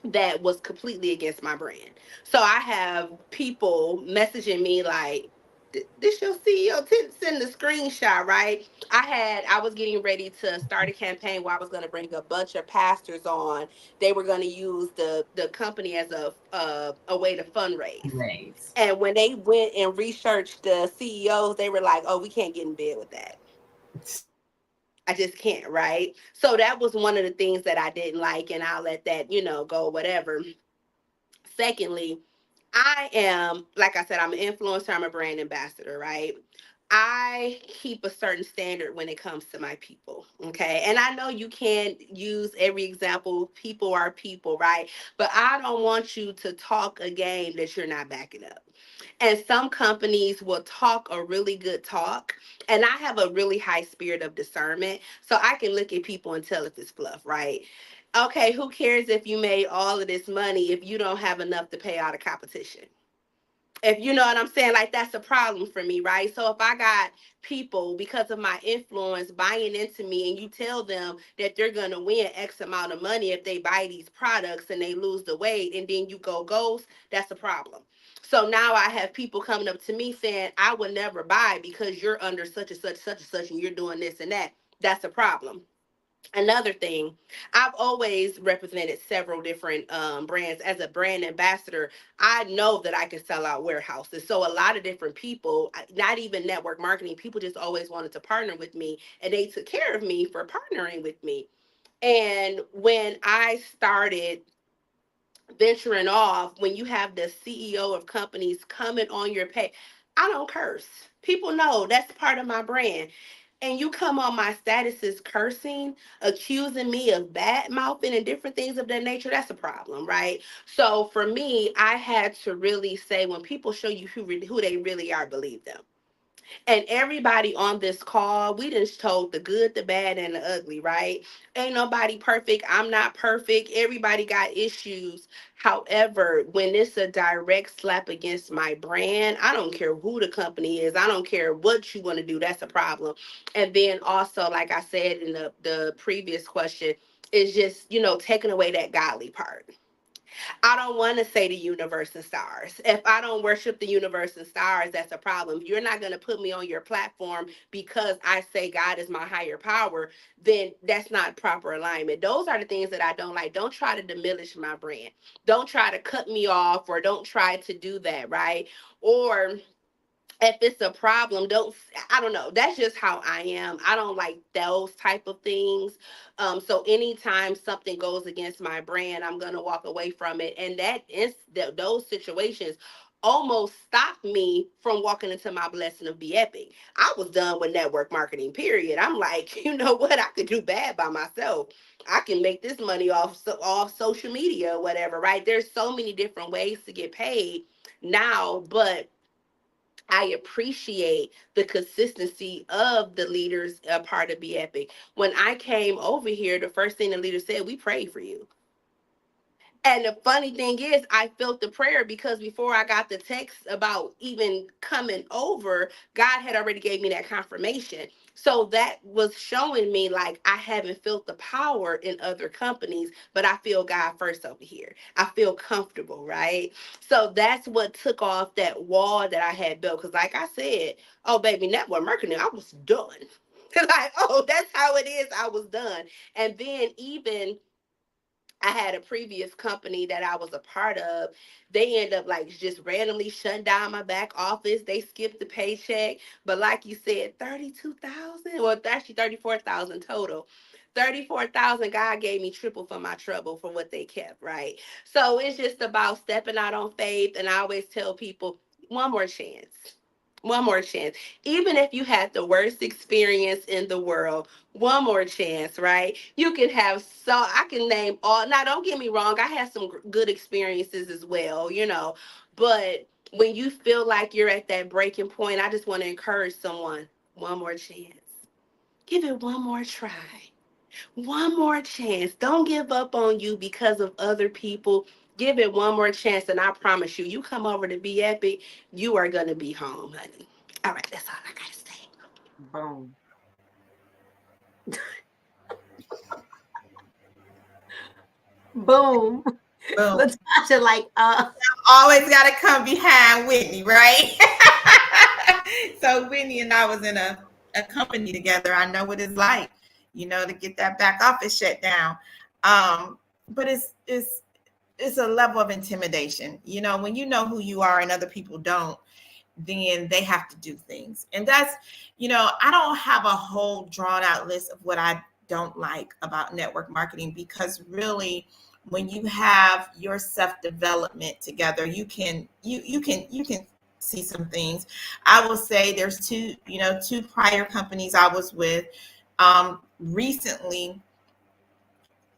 that was completely against my brand. So I have people messaging me like, this your CEO, send the screenshot, right? I was getting ready to start a campaign where I was going to bring a bunch of pastors on. They were going to use the company as a way to fundraise. Right. And when they went and researched the CEOs, they were like, oh, we can't get in bed with that. I just can't, right? So that was one of the things that I didn't like, and I'll let that, go, whatever. Secondly, I am, like I said, I'm an influencer, I'm a brand ambassador, right? I keep a certain standard when it comes to my people, okay? And I know you can't use every example. People are people, right? But I don't want you to talk a game that you're not backing up. And some companies will talk a really good talk. And I have a really high spirit of discernment. So I can look at people and tell if it's fluff, right? Okay, who cares if you made all of this money if you don't have enough to pay all the competition? If you know what I'm saying, like that's a problem for me, right? So if I got people because of my influence buying into me and you tell them that they're going to win X amount of money if they buy these products and they lose the weight and then you go ghost, that's a problem. So now I have people coming up to me saying, I would never buy because you're under such and such, such and such, and you're doing this and that. That's a problem. Another thing, I've always represented several different brands as a brand ambassador. I know that I can sell out warehouses. So a lot of different people, not even network marketing, people just always wanted to partner with me, and they took care of me for partnering with me. And when I started venturing off, when you have the CEO of companies coming on your page, I don't curse. People know that's part of my brand. And you come on my statuses cursing, accusing me of bad mouthing and different things of that nature, that's a problem, right? So for me, I had to really say, when people show you who they really are, believe them. And everybody on this call, we just told the good, the bad, and the ugly, right? Ain't nobody perfect. I'm not perfect. Everybody got issues. However, when it's a direct slap against my brand, I don't care who the company is. I don't care what you want to do. That's a problem. And then also, like I said in the previous question, is just, taking away that godly part. I don't want to say the universe and stars. If I don't worship the universe and stars, that's a problem. If you're not going to put me on your platform because I say God is my higher power, then that's not proper alignment. Those are the things that I don't like. Don't try to diminish my brand. Don't try to cut me off, or don't try to do that, right? Or if it's a problem, I don't know, that's just how I am. I don't like those type of things. So anytime something goes against my brand, I'm gonna walk away from it. And those situations almost stopped me from walking into my blessing of Be Epic. I was done with network marketing, period. I'm like, you know what, I could do bad by myself. I can make this money off social media or whatever, right? There's so many different ways to get paid now, but I appreciate the consistency of the leaders a part of Be Epic. When I came over here, the first thing the leader said, we prayed for you. And the funny thing is, I felt the prayer because before I got the text about even coming over, God had already gave me that confirmation. So that was showing me like I haven't felt the power in other companies, but I feel God first over here. I feel comfortable, right? So that's what took off that wall that I had built. Because like I said, oh baby, network marketing, I was done. Like, oh, that's how it is. I was done. And then even I had a previous company that I was a part of. They end up like just randomly shutting down my back office. They skipped the paycheck. But like you said, 32,000, well, actually 34,000 total. 34,000, God gave me triple for my trouble for what they kept, right? So it's just about stepping out on faith. And I always tell people, one more chance. One more chance. Even if you had the worst experience in the world, one more chance, right? You can have, so I can name all. Now, don't get me wrong, I had some good experiences as well, but when you feel like you're at that breaking point, I just want to encourage someone, one more chance. Give it one more try. One more chance. Don't give up on you because of other people. Give it one more chance, and I promise you, you come over to Be Epic, you are going to be home, honey. All right, that's all I got to say. Boom. Boom. Boom. Latasha, like, Always got to come behind Whitney, right? So Whitney and I was in a company together. I know what it's like, to get that back office shut down. But it's a level of intimidation. When you know who you are and other people don't, then they have to do things. And that's, I don't have a whole drawn out list of what I don't like about network marketing, because really, when you have your self-development together, you can see some things. I will say there's two prior companies I was with recently,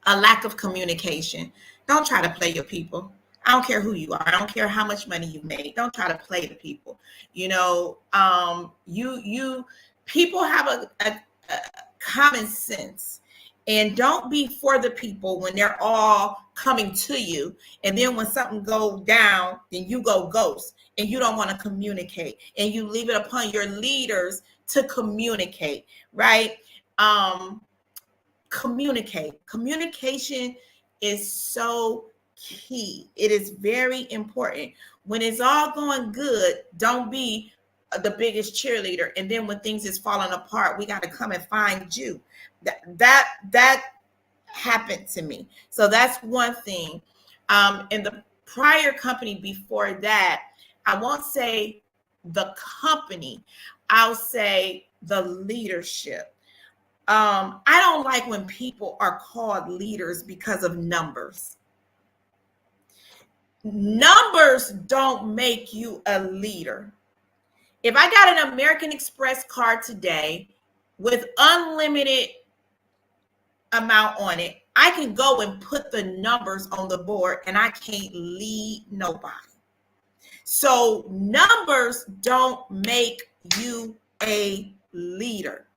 a lack of communication. Don't try to play your people. I don't care who you are. I don't care how much money you've made. Don't try to play the people. People have a common sense, and don't be for the people when they're all coming to you. And then when something goes down, then you go ghost and you don't want to communicate, and you leave it upon your leaders to communicate, right? Communication is so key. It is very important. When it's all going good, don't be the biggest cheerleader, and then when things is falling apart, we got to come and find you. That happened to me. So that's one thing. In the prior company before that, I won't say the company, I'll say the leadership. I don't like when people are called leaders because of numbers. Numbers don't make you a leader. If I got an American Express card today with unlimited amount on it, I can go and put the numbers on the board, and I can't lead nobody. So numbers don't make you a leader.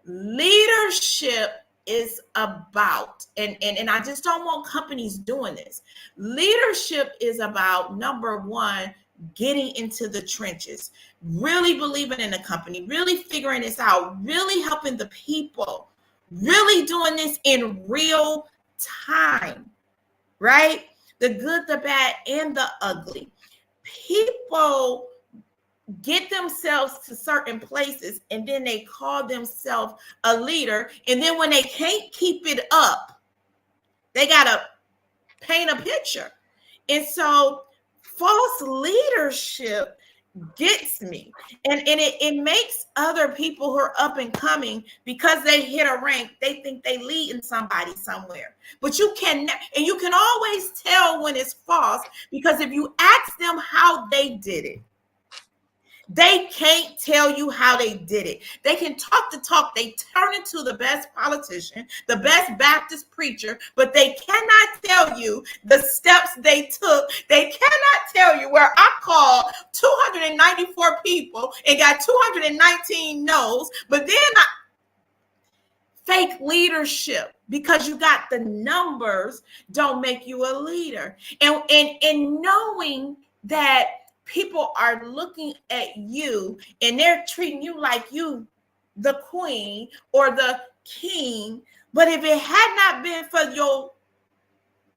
Leadership is about, and I just don't want companies doing this. Leadership is about, number one, getting into the trenches, really believing in the company, really figuring this out, really helping the people, really doing this in real time, right? The good, the bad, and the ugly. People get themselves to certain places and then they call themselves a leader. And then when they can't keep it up, they got to paint a picture. And so false leadership gets me. And it makes other people who are up and coming, because they hit a rank, they think they leading somebody somewhere. But you can, and you can always tell when it's false, because if you ask them how they did it, they can't tell you how they did it. They can talk the talk. They turn into the best politician, the best Baptist preacher, but they cannot tell you the steps they took. They cannot tell you where I called 294 people and got 219 no's, but then fake leadership, because you got the numbers, don't make you a leader. And knowing that people are looking at you and they're treating you like you the queen or the king, but if it had not been for your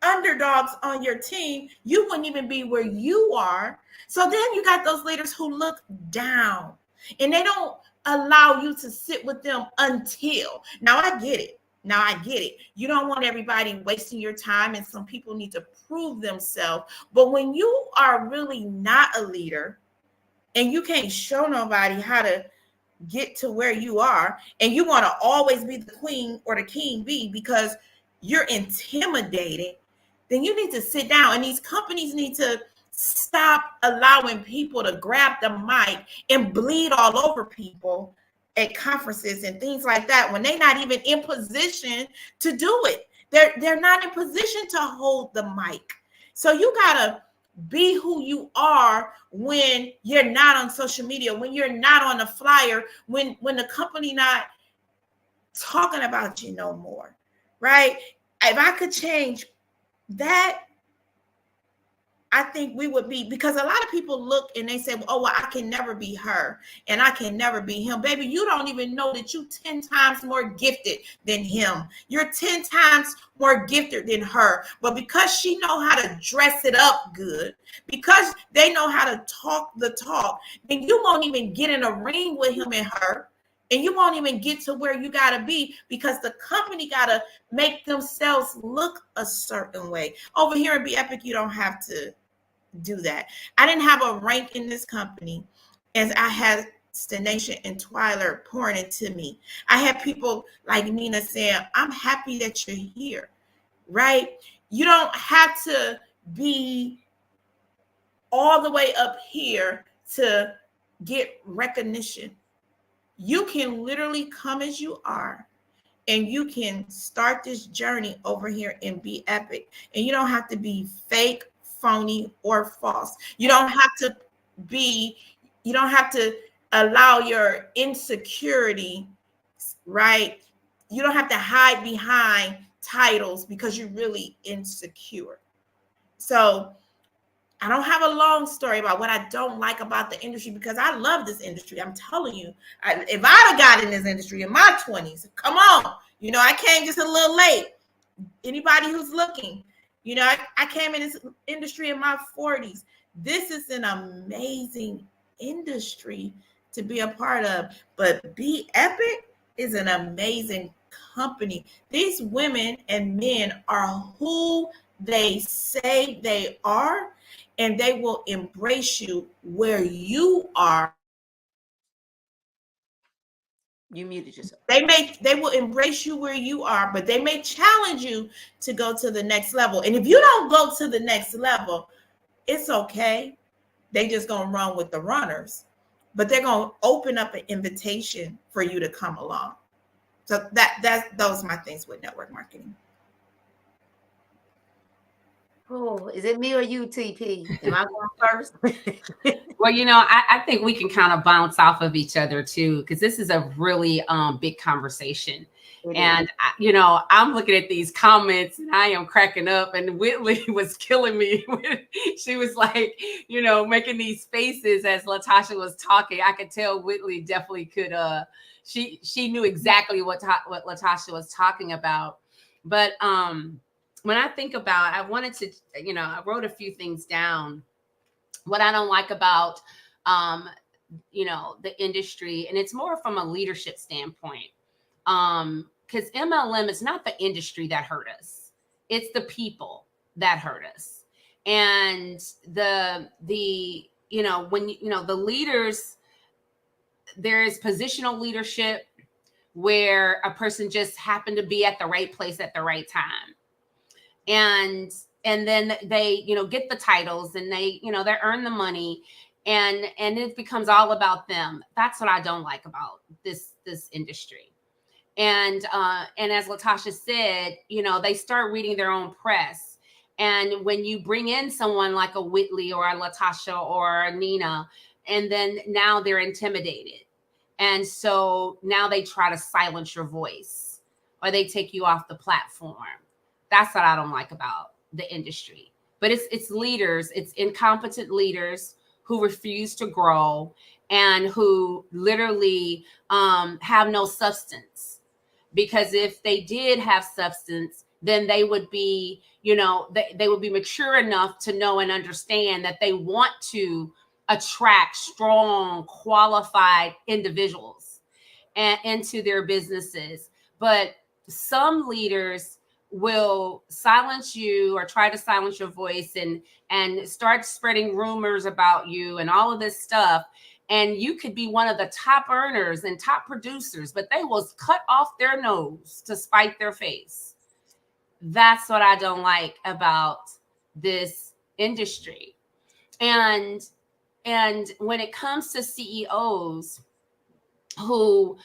underdogs on your team, you wouldn't even be where you are. So then you got those leaders who look down and they don't allow you to sit with them until. Now I get it. You don't want everybody wasting your time, and some people need to prove themselves. But when you are really not a leader and you can't show nobody how to get to where you are, and you want to always be the queen or the king bee because you're intimidated, then you need to sit down. And these companies need to stop allowing people to grab the mic and bleed all over people at conferences and things like that when they're not even in position to do it. They're not in position to hold the mic. So you gotta be who you are when you're not on social media, when you're not on a flyer, when the company not talking about you no more, right? If I could change that, I think we would be, because a lot of people look and they say, oh, well, I can never be her and I can never be him. Baby, you don't even know that you're 10 times more gifted than him. You're 10 times more gifted than her. But because she know how to dress it up good, because they know how to talk the talk, then you won't even get in a ring with him and her. And you won't even get to where you got to be, because the company got to make themselves look a certain way. Over here in Be Epic, you don't have to do that. I didn't have a rank in this company as I had Stanation and Twyler pouring into me. I had people like Nina saying, I'm happy that you're here, right? You don't have to be all the way up here to get recognition. You can literally come as you are, and you can start this journey over here and Be Epic. And you don't have to be fake, phony, or false. You don't have to allow your insecurity, right? You don't have to hide behind titles because you're really insecure. So I don't have a long story about what I don't like about the industry, because I love this industry. I'm telling you, if I'd have got in this industry in my 20s, come on, I came just a little late. Anybody who's looking, I came in this industry in my 40s. This is an amazing industry to be a part of. But Be Epic is an amazing company. These women and men are who they say they are, and they will embrace you where you are. You muted yourself. They will embrace you where you are, but they may challenge you to go to the next level. And if you don't go to the next level, it's okay. They just gonna run with the runners, but they're gonna open up an invitation for you to come along. So those are my things with network marketing. Oh, is it me or you, TP? Am I going first? Well, I think we can kind of bounce off of each other too, because this is a really big conversation. And, I'm looking at these comments and I am cracking up. And Whitley was killing me. She was like, making these faces as LaTasha was talking. I could tell Whitley definitely could. She knew exactly what LaTasha was talking about. But when I think about, I wanted to, I wrote a few things down. What I don't like about, the industry, and it's more from a leadership standpoint. Because MLM is not the industry that hurt us. It's the people that hurt us. And the when the leaders, there is positional leadership where a person just happened to be at the right place at the right time. And then they, get the titles and they earn the money and it becomes all about them. That's what I don't like about this industry. And as LaTasha said, they start reading their own press. And when you bring in someone like a Whitley or a LaTasha or a Nina, and then now they're intimidated. And so now they try to silence your voice or they take you off the platform. That's what I don't like about the industry. But it's leaders, it's incompetent leaders who refuse to grow and who literally have no substance. Because if they did have substance, then they would be, they would be mature enough to know and understand that they want to attract strong, qualified individuals into their businesses. But some leaders will silence you or try to silence your voice and start spreading rumors about you and all of this stuff. And you could be one of the top earners and top producers, but they will cut off their nose to spite their face. That's what I don't like about this industry. And when it comes to CEOs who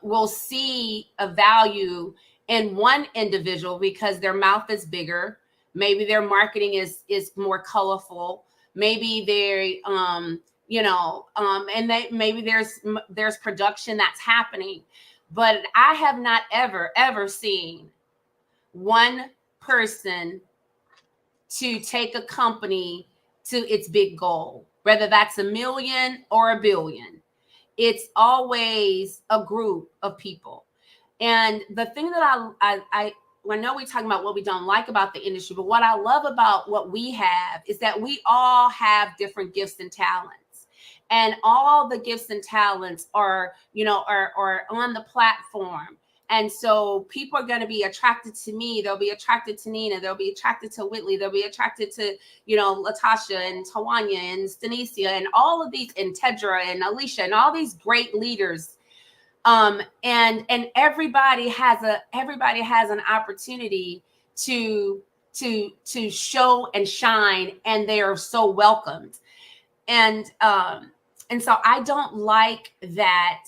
will see a value in one individual because their mouth is bigger, maybe their marketing is more colorful, maybe they and maybe there's production that's happening, but I have not ever seen one person to take a company to its big goal, whether that's $1 million or $1 billion. It's always a group of people. And the thing that I know we're talking about what we don't like about the industry, but what I love about what we have is that we all have different gifts and talents. And all the gifts and talents are on the platform. And so people are going to be attracted to me. They'll be attracted to Nina. They'll be attracted to Whitley. They'll be attracted to, LaTasha and Tawanya and Stanicia and all of these, and Tedra and Alicia and all these great leaders. And everybody has an opportunity to show and shine, and they are so welcomed. And so I don't like that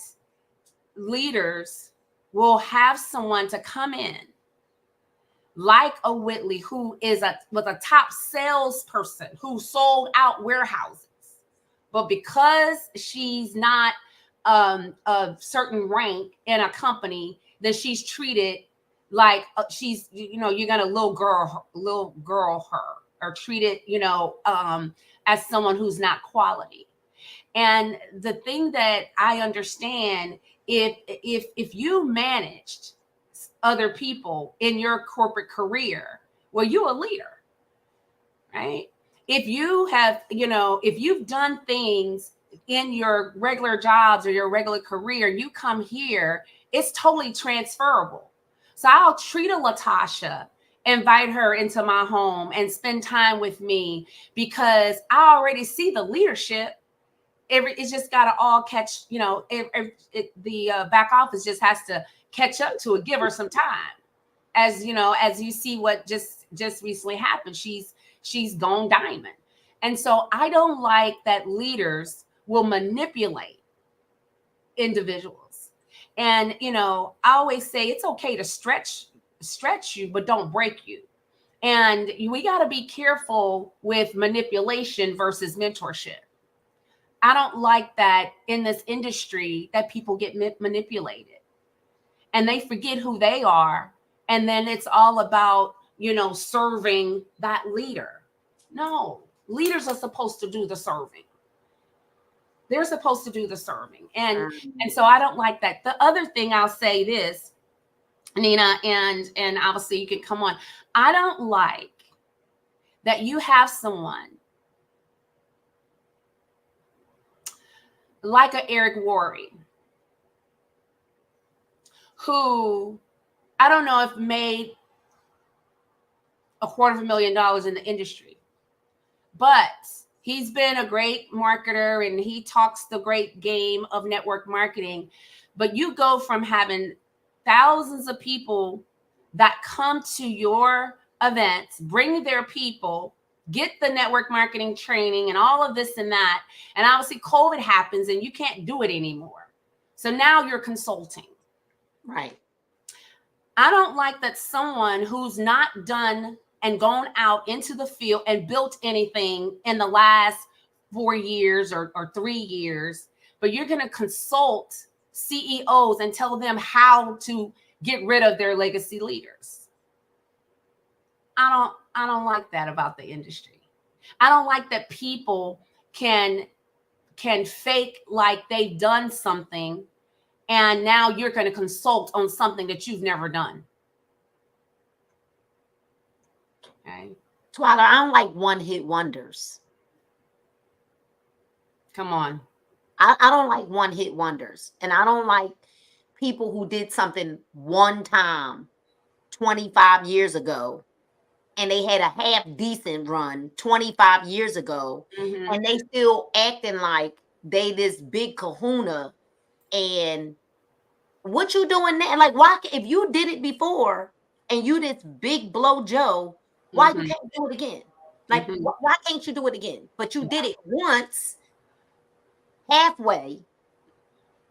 leaders will have someone to come in like a Whitley, who was a top salesperson who sold out warehouses, but because she's not a certain rank in a company, then she's treated like she's you're gonna little girl her, or treated as someone who's not quality. And the thing that I understand, if you managed other people in your corporate career, well, you're a leader, right? If you have, if you've done things in your regular jobs or your regular career, you come here, it's totally transferable. So I'll treat a LaTasha, invite her into my home and spend time with me because I already see the leadership. It's just got to all catch, the back office just has to catch up to it, give her some time. As you see what just recently happened, she's gone diamond. And so I don't like that leaders will manipulate individuals. And, I always say it's okay to stretch you, but don't break you. And we got to be careful with manipulation versus mentorship. I don't like that in this industry that people get manipulated and they forget who they are. And then it's all about, serving that leader. No, leaders are supposed to do the serving. They're supposed to do the serving. And so I don't like that. The other thing I'll say this, Nina, and obviously you can come on. I don't like that you have someone like a Eric Worre, who I don't know if made $250,000 in the industry, but he's been a great marketer and he talks the great game of network marketing. But you go from having thousands of people that come to your events, bring their people, get the network marketing training and all of this and that. And obviously COVID happens and you can't do it anymore. So now you're consulting. Right. I don't like that someone who's not done and gone out into the field and built anything in the last 4 years or 3 years, but you're going to consult CEOs and tell them how to get rid of their legacy leaders. I don't like that about the industry. I don't like that people can fake like they've done something and now you're going to consult on something that you've never done. Okay. Twyla, I don't like one-hit wonders. Come on. I don't like one-hit wonders. And I don't like people who did something one time 25 years ago and they had a half decent run 25 years ago, and they still acting like they this big kahuna. And what you doing now? Like, why, if you did it before and you this big blow Joe, why you can't do it again? Like, why can't you do it again? But you did it once, halfway,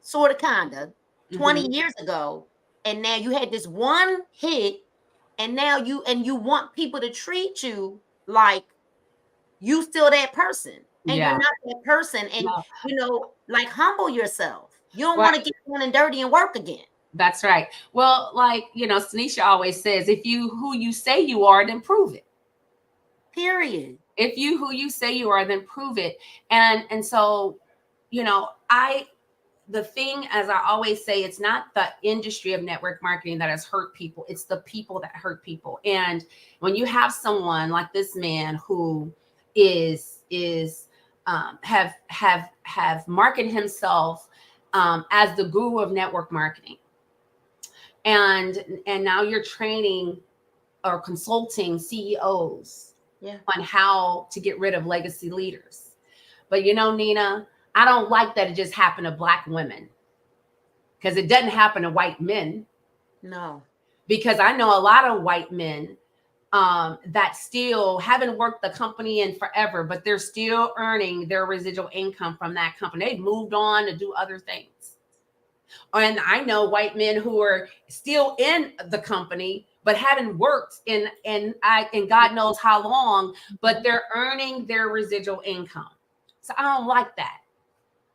sort of, kind of, 20 years ago, and now you had this one hit, and now you want people to treat you like you still that person, and you're not that person, and like, humble yourself. You don't want to get down and dirty and work again. That's right. Well, like, Tanisha always says, if you who you say you are, then prove it. Period. If you who you say you are, then prove it. And so, the thing, as I always say, it's not the industry of network marketing that has hurt people. It's the people that hurt people. And when you have someone like this man who have marketed himself as the guru of network marketing, and now you're training or consulting CEOs on how to get rid of legacy leaders. But Nina, I don't like that it just happened to Black women, because it doesn't happen to white men. No. Because I know a lot of white men that still haven't worked the company in forever, but they're still earning their residual income from that company. They've moved on to do other things. And I know white men who are still in the company, but haven't worked in God knows how long, but they're earning their residual income. So I don't like that.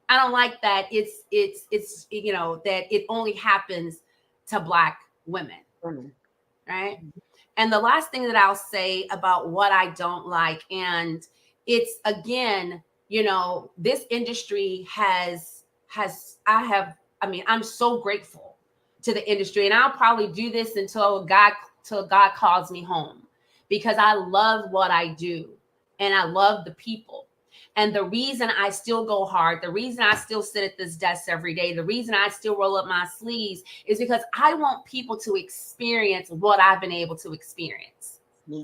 I don't like that it's that it only happens to Black women. Right. And the last thing that I'll say about what I don't like, and it's, again, this industry I'm so grateful to the industry, and I'll probably do this until God calls me home, because I love what I do and I love the people. And the reason I still go hard, the reason I still sit at this desk every day, the reason I still roll up my sleeves is because I want people to experience what I've been able to experience.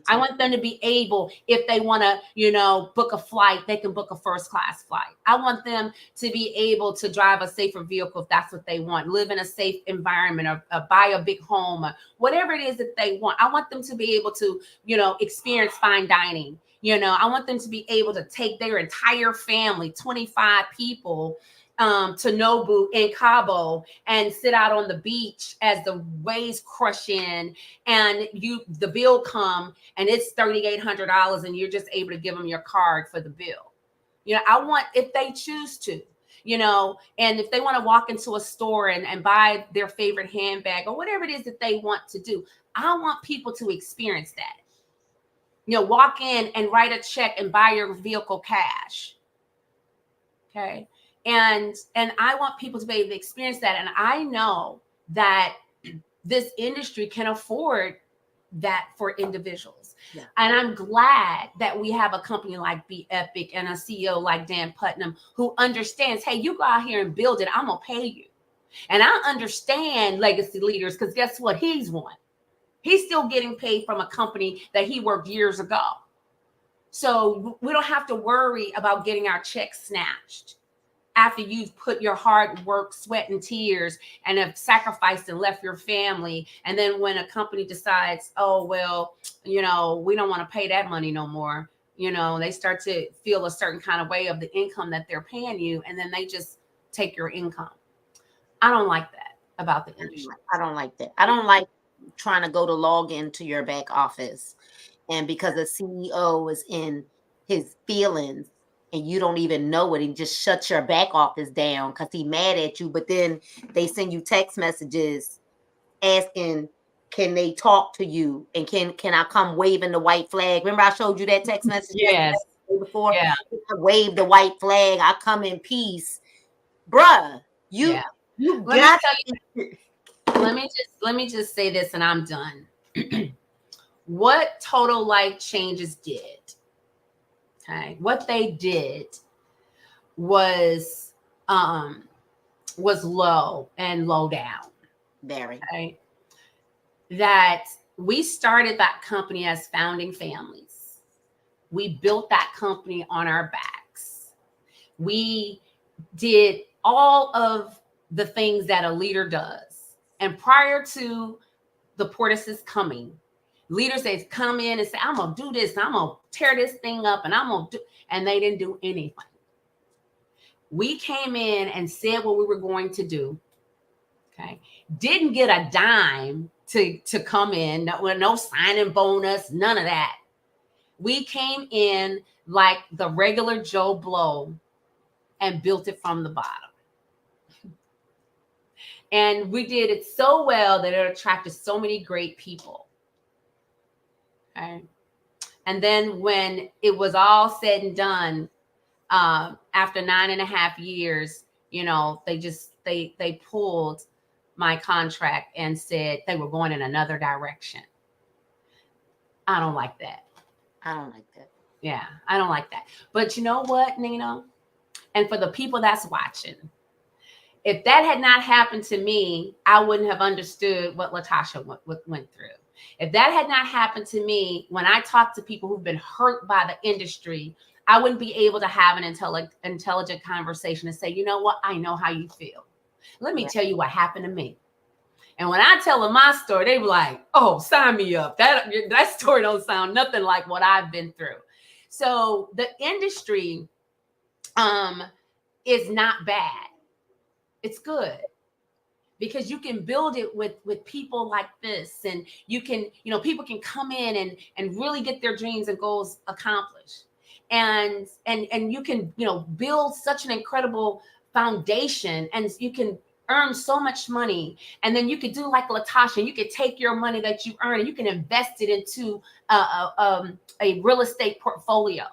I want them to be able, if they want to, book a flight, they can book a first class flight. I want them to be able to drive a safer vehicle if that's what they want, live in a safe environment, or buy a big home, or whatever it is that they want. I want them to be able to, experience fine dining. I want them to be able to take their entire family, 25 people, to Nobu in Cabo and sit out on the beach as the waves crush in, and the bill come and it's $3,800, and you're just able to give them your card for the bill. You know, I want, if they choose to, you know, and if they want to walk into a store and buy their favorite handbag or whatever it is that they want to do, I want people to experience that. You know, walk in and write a check and buy your vehicle cash. Okay. And I want people to be able to experience that. And I know that this industry can afford that for individuals. Yeah. And I'm glad that we have a company like Be Epic and a CEO like Dan Putnam who understands, hey, you go out here and build it, I'm gonna pay you. And I understand legacy leaders, because guess what? He's one. He's still getting paid from a company that he worked years ago. So we don't have to worry about getting our checks snatched after you've put your hard work, sweat, and tears and have sacrificed and left your family. And then when a company decides, oh, well, you know, we don't want to pay that money no more, you know, they start to feel a certain kind of way of the income that they're paying you. And then they just take your income. I don't like that about the industry. I don't like that. I don't like trying to go to log into your back office, and because the CEO is in his feelings and you don't even know it, and just shuts your back office down because he's mad at you, but then they send you text messages asking, can they talk to you, and can I come waving the white flag? Remember I showed you that text message? Yes. Before? Yeah. I wave the white flag, I come in peace. Bruh, you got let me just say this and I'm done. What Total Life Changes did, what they did was low and low down. Very. Okay? That we started that company as founding families. We built that company on our backs. We did all of the things that a leader does. And prior to the Portis's coming, leaders that come in and say, I'm gonna do this, I'm gonna tear this thing up, and I'm gonna do, and they didn't do anything. We came in and said what we were going to do. Okay, didn't get a dime to come in, no signing bonus, none of that. We came in like the regular Joe Blow and built it from the bottom. And we did it so well that it attracted so many great people. Okay. And then when it was all said and done, after 9.5 years, you know, they pulled my contract and said they were going in another direction. I don't like that. I don't like that. Yeah, I don't like that. But you know what, Nina? And for the people that's watching, if that had not happened to me, I wouldn't have understood what Latasha went through. If that had not happened to me, when I talk to people who've been hurt by the industry, I wouldn't be able to have an intelligent conversation and say, you know what? I know how you feel. Let me tell you what happened to me. And when I tell them my story, they be like, oh, sign me up. That story don't sound nothing like what I've been through. So the industry is not bad. It's good. Because you can build it with people like this, and you can, you know, people can come in and really get their dreams and goals accomplished. And you can, you know, build such an incredible foundation, and you can earn so much money. And then you could do like Latasha, you could take your money that you earn and you can invest it into a real estate portfolio,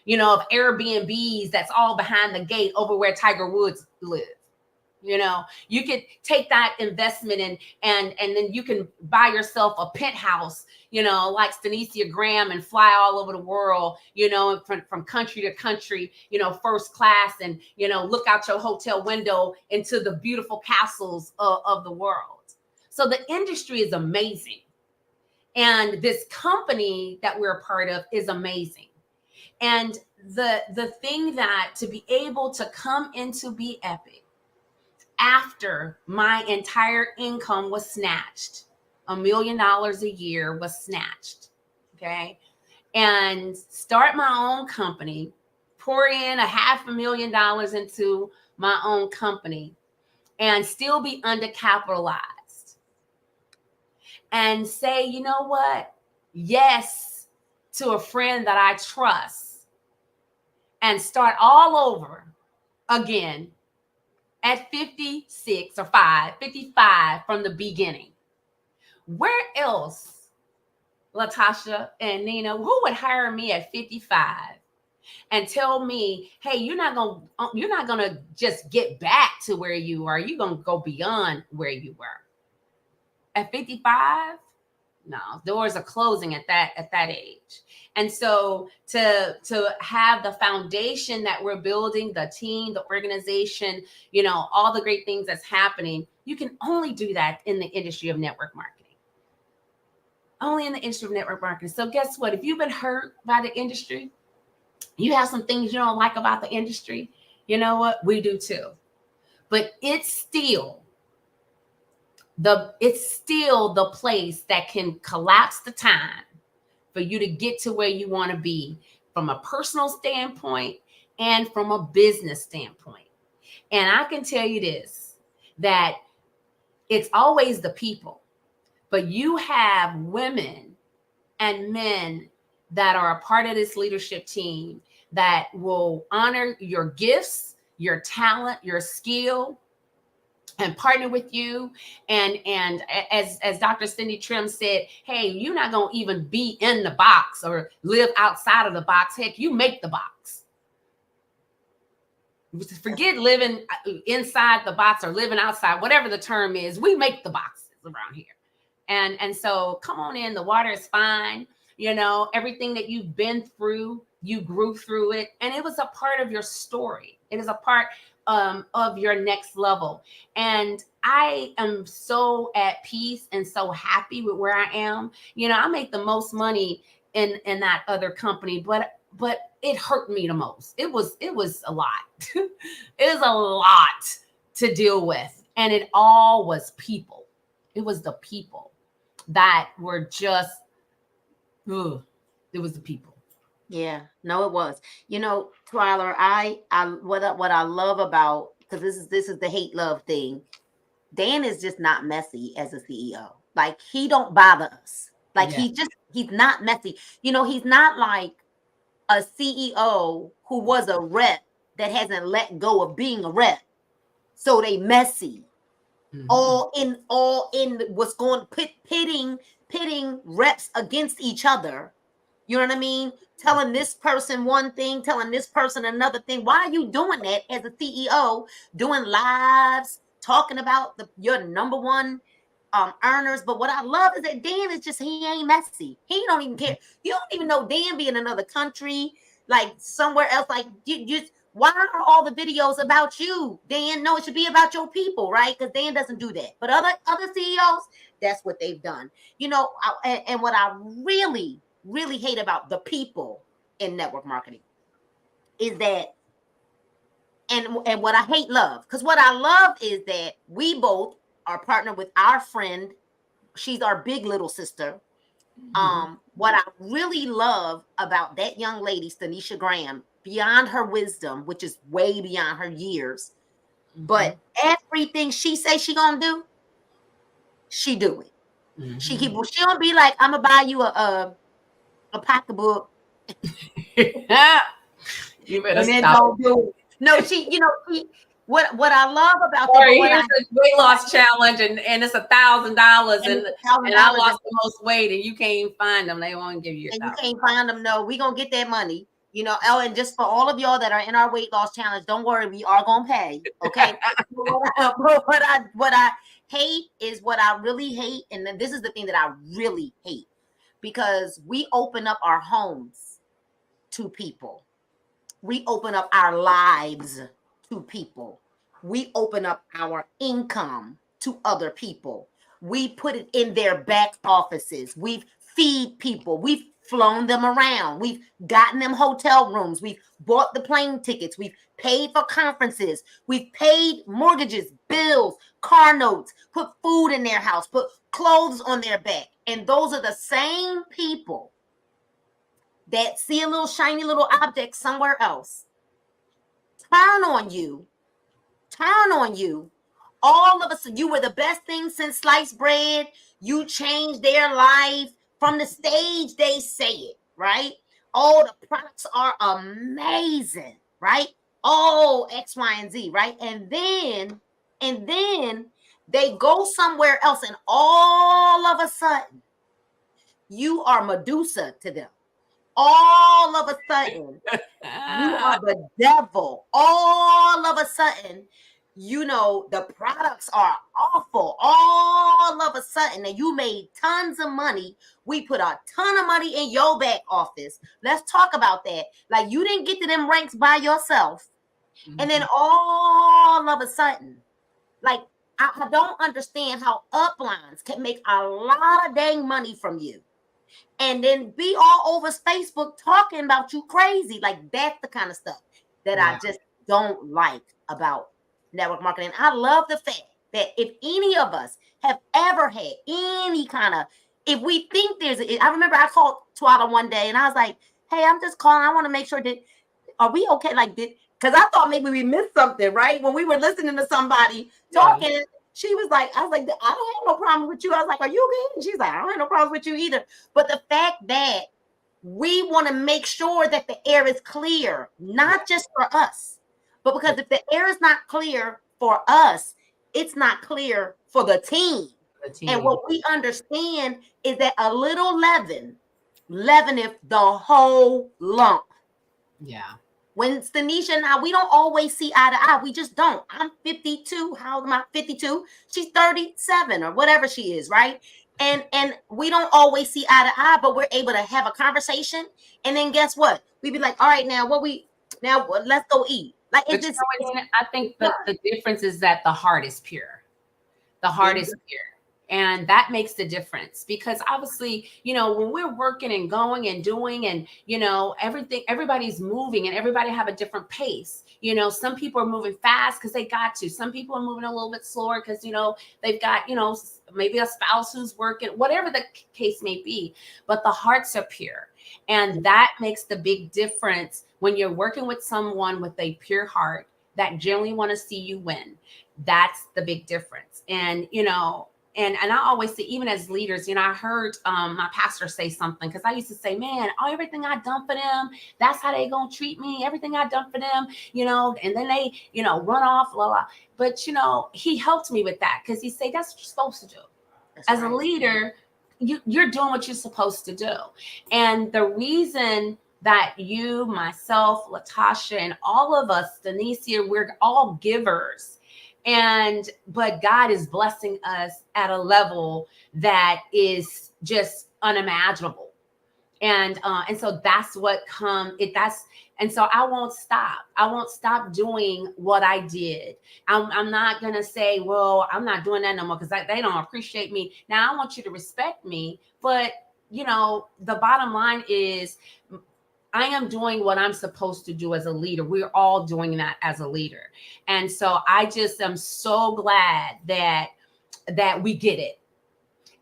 you know, of Airbnbs that's all behind the gate over where Tiger Woods lives. You know, you could take that investment and then you can buy yourself a penthouse, you know, like Stanicia Graham, and fly all over the world, you know, from country to country, you know, first class, and, you know, look out your hotel window into the beautiful castles of the world. So the industry is amazing. And this company that we're a part of is amazing. And the thing that to be able to come into Be Epic after my entire income was snatched, $1 million a year was snatched, okay, and start my own company, pour in $500,000 into my own company and still be undercapitalized and say, you know what? Yes, to a friend that I trust and start all over again at 56 or 55 from the beginning. Where else, Latasha and Nina, who would hire me at 55 and tell me, hey, you're not gonna just get back to where you are. You're gonna go beyond where you were. At 55, no, doors are closing at that age. And so to have the foundation that we're building, the team, the organization, you know, all the great things that's happening, you can only do that in the industry of network marketing. Only in the industry of network marketing. So guess what? If you've been hurt by the industry, you have some things you don't like about the industry, you know what? We do too. But it's still the place that can collapse the time for you to get to where you want to be from a personal standpoint and from a business standpoint. And I can tell you this, that it's always the people, but you have women and men that are a part of this leadership team that will honor your gifts, your talent, your skill, and partner with you. And as Dr. Cindy Trim said, hey, you're not going to even be in the box or live outside of the box. Heck, you make the box. Forget living inside the box or living outside, whatever the term is. We make the boxes around here. And so come on in. The water is fine. You know, everything that you've been through, you grew through it. And it was a part of your story. It is a part of your next level. And I am so at peace and so happy with where I am. You know, I make the most money in that other company, but it hurt me the most. It was a lot. It was a lot to deal with. And it all was people. It was the people that were just, it was the people. Yeah, no, it was. You know, Twyler, what I love about, because this is the hate love thing. Dan is just not messy as a CEO. Like, he don't bother us. Like, he's not messy. You know, he's not like a CEO who was a rep that hasn't let go of being a rep. So they messy. Mm-hmm. All in what's going, pitting reps against each other. You know what I mean? Telling this person one thing, telling this person another thing. Why are you doing that as a CEO? Doing lives, talking about your number one earners. But what I love is that Dan is just, he ain't messy. He don't even care. You don't even know Dan be in another country, like somewhere else. Like, why are all the videos about you, Dan? No, it should be about your people, right? Because Dan doesn't do that. But other CEOs, that's what they've done. You know, and what I really hate about the people in network marketing is that, and what I hate love, because what I love is that we both are partnered with our friend. She's our big little sister. Mm-hmm. What I really love about that young lady, Stanisha Graham, beyond her wisdom, which is way beyond her years, mm-hmm. but everything she say she gonna do, she do it. Mm-hmm. She don't be like, I'm gonna buy you a pocketbook. You better stop. No, what I love about here's a weight loss challenge and it's $1,000 and I lost the most weight and you can't find them. They won't give you $1,000. You can't find them. No, we gonna get that money. You know, and just for all of y'all that are in our weight loss challenge, don't worry, we are gonna pay. Okay. what I hate is what I really hate, and then this is the thing that I really hate, because we open up our homes to people. We open up our lives to people. We open up our income to other people. We put it in their back offices. We've feed people. We've flown them around. We've gotten them hotel rooms. We've bought the plane tickets. We've paid for conferences. We've paid mortgages, bills, car notes, put food in their house, put clothes on their back. And those are the same people that see a little shiny little object somewhere else, turn on you turn on you, all of a sudden you were the best thing since sliced bread. You changed their life from the stage. They say it, right? Oh, the products are amazing, right? Oh, X, Y, and Z, right? And then they go somewhere else, and all of a sudden you are Medusa to them. All of a sudden you are the devil. All of a sudden, you know, the products are awful. All of a sudden, and you made tons of money. We put a ton of money in your back office. Let's talk about that. Like, you didn't get to them ranks by yourself. And then all of a sudden, like, I don't understand how uplines can make a lot of dang money from you and then be all over Facebook talking about you crazy. Like, that's the kind of stuff that I just don't like about network marketing. I love the fact that if any of us have ever had any kind of, if we think I remember I called Twyla one day and I was like, hey, I'm just calling. I want to make sure that, are we okay? Like, because I thought maybe we missed something, right? When we were listening to somebody talking, she was like, I was like, I don't have no problem with you. I was like, are you okay? And she's like, I don't have no problems with you either. But the fact that we want to make sure that the air is clear, not just for us, but because if the air is not clear for us, it's not clear for the team. And what we understand is that a little leaveneth the whole lump. Yeah. When Stanisha and I, we don't always see eye to eye. We just don't. I'm 52. How old am I? 52. She's 37 or whatever she is, right? And we don't always see eye to eye, but we're able to have a conversation. And then guess what? We be like, all right, now let's go eat. Like, But it's I think the difference is that the heart is pure. The heart is pure. And that makes the difference, because obviously, you know, when we're working and going and doing and, you know, everybody's moving and everybody have a different pace. You know, some people are moving fast because they got to. Some people are moving a little bit slower because, you know, they've got, you know, maybe a spouse who's working, whatever the case may be. But the hearts are pure. And that makes the big difference when you're working with someone with a pure heart that generally want to see you win. That's the big difference. And, you know, and I always say, even as leaders, you know, I heard my pastor say something, because I used to say, man, everything I done for them, that's how they gonna treat me. Everything I done for them, you know, and then they, you know, run off, blah, blah. But, you know, he helped me with that, because he said, that's what you're supposed to do. As a leader, you're doing what you're supposed to do. And the reason that you, myself, Latasha, and all of us, Denicia, we're all givers. But God is blessing us at a level that is just unimaginable. And so that's what and so I won't stop doing what I did. I'm not going to say, well, I'm not doing that no more because they don't appreciate me. Now I want you to respect me. But, you know, the bottom line is, I am doing what I'm supposed to do as a leader. We're all doing that as a leader. And so I just am so glad that we get it.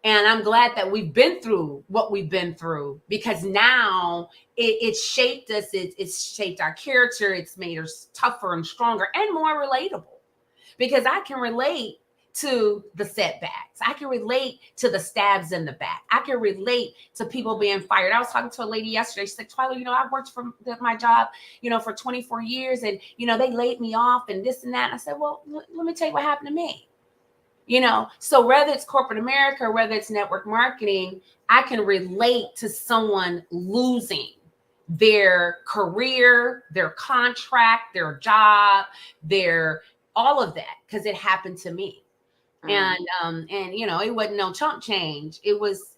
And I'm glad that we've been through what we've been through, because now it's shaped us. It's shaped our character. It's made us tougher and stronger and more relatable, because I can relate to the setbacks. I can relate to the stabs in the back. I can relate to people being fired. I was talking to a lady yesterday. She said, Twyla, you know, I worked for my job, you know, for 24 years and, you know, they laid me off and this and that. And I said, well, let me tell you what happened to me. You know, so whether it's corporate America or whether it's network marketing, I can relate to someone losing their career, their contract, their job, all of that, because it happened to me. And you know, it wasn't no chump change. It was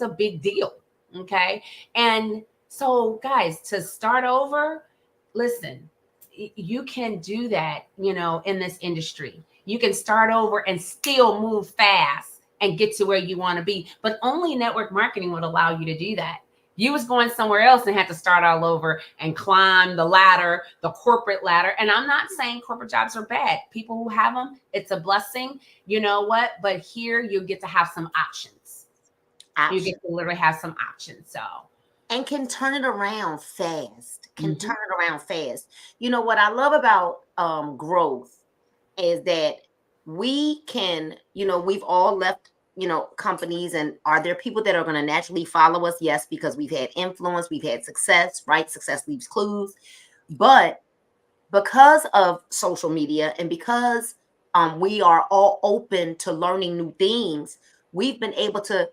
a big deal. Okay. And so guys, to start over, listen, you can do that, you know, in this industry. You can start over and still move fast and get to where you want to be. But only network marketing would allow you to do that. You was going somewhere else and had to start all over and climb the ladder, the corporate ladder. And I'm not saying corporate jobs are bad. People who have them, it's a blessing. You know what? But here you get to have some options. You get to literally have some options. So. And can turn it around fast. You know what I love about growth is that we can, we've all left, companies, and are there people that are going to naturally follow us? Yes, because we've had influence, we've had success, right? Success leaves clues. But because of social media and because we are all open to learning new things, we've been able to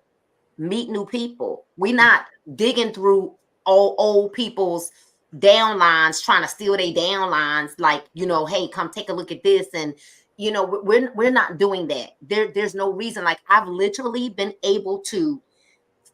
meet new people. We're not digging through old people's downlines trying to steal their downlines, like, hey, come take a look at this. And we're not doing that. There's no reason. Like, I've literally been able to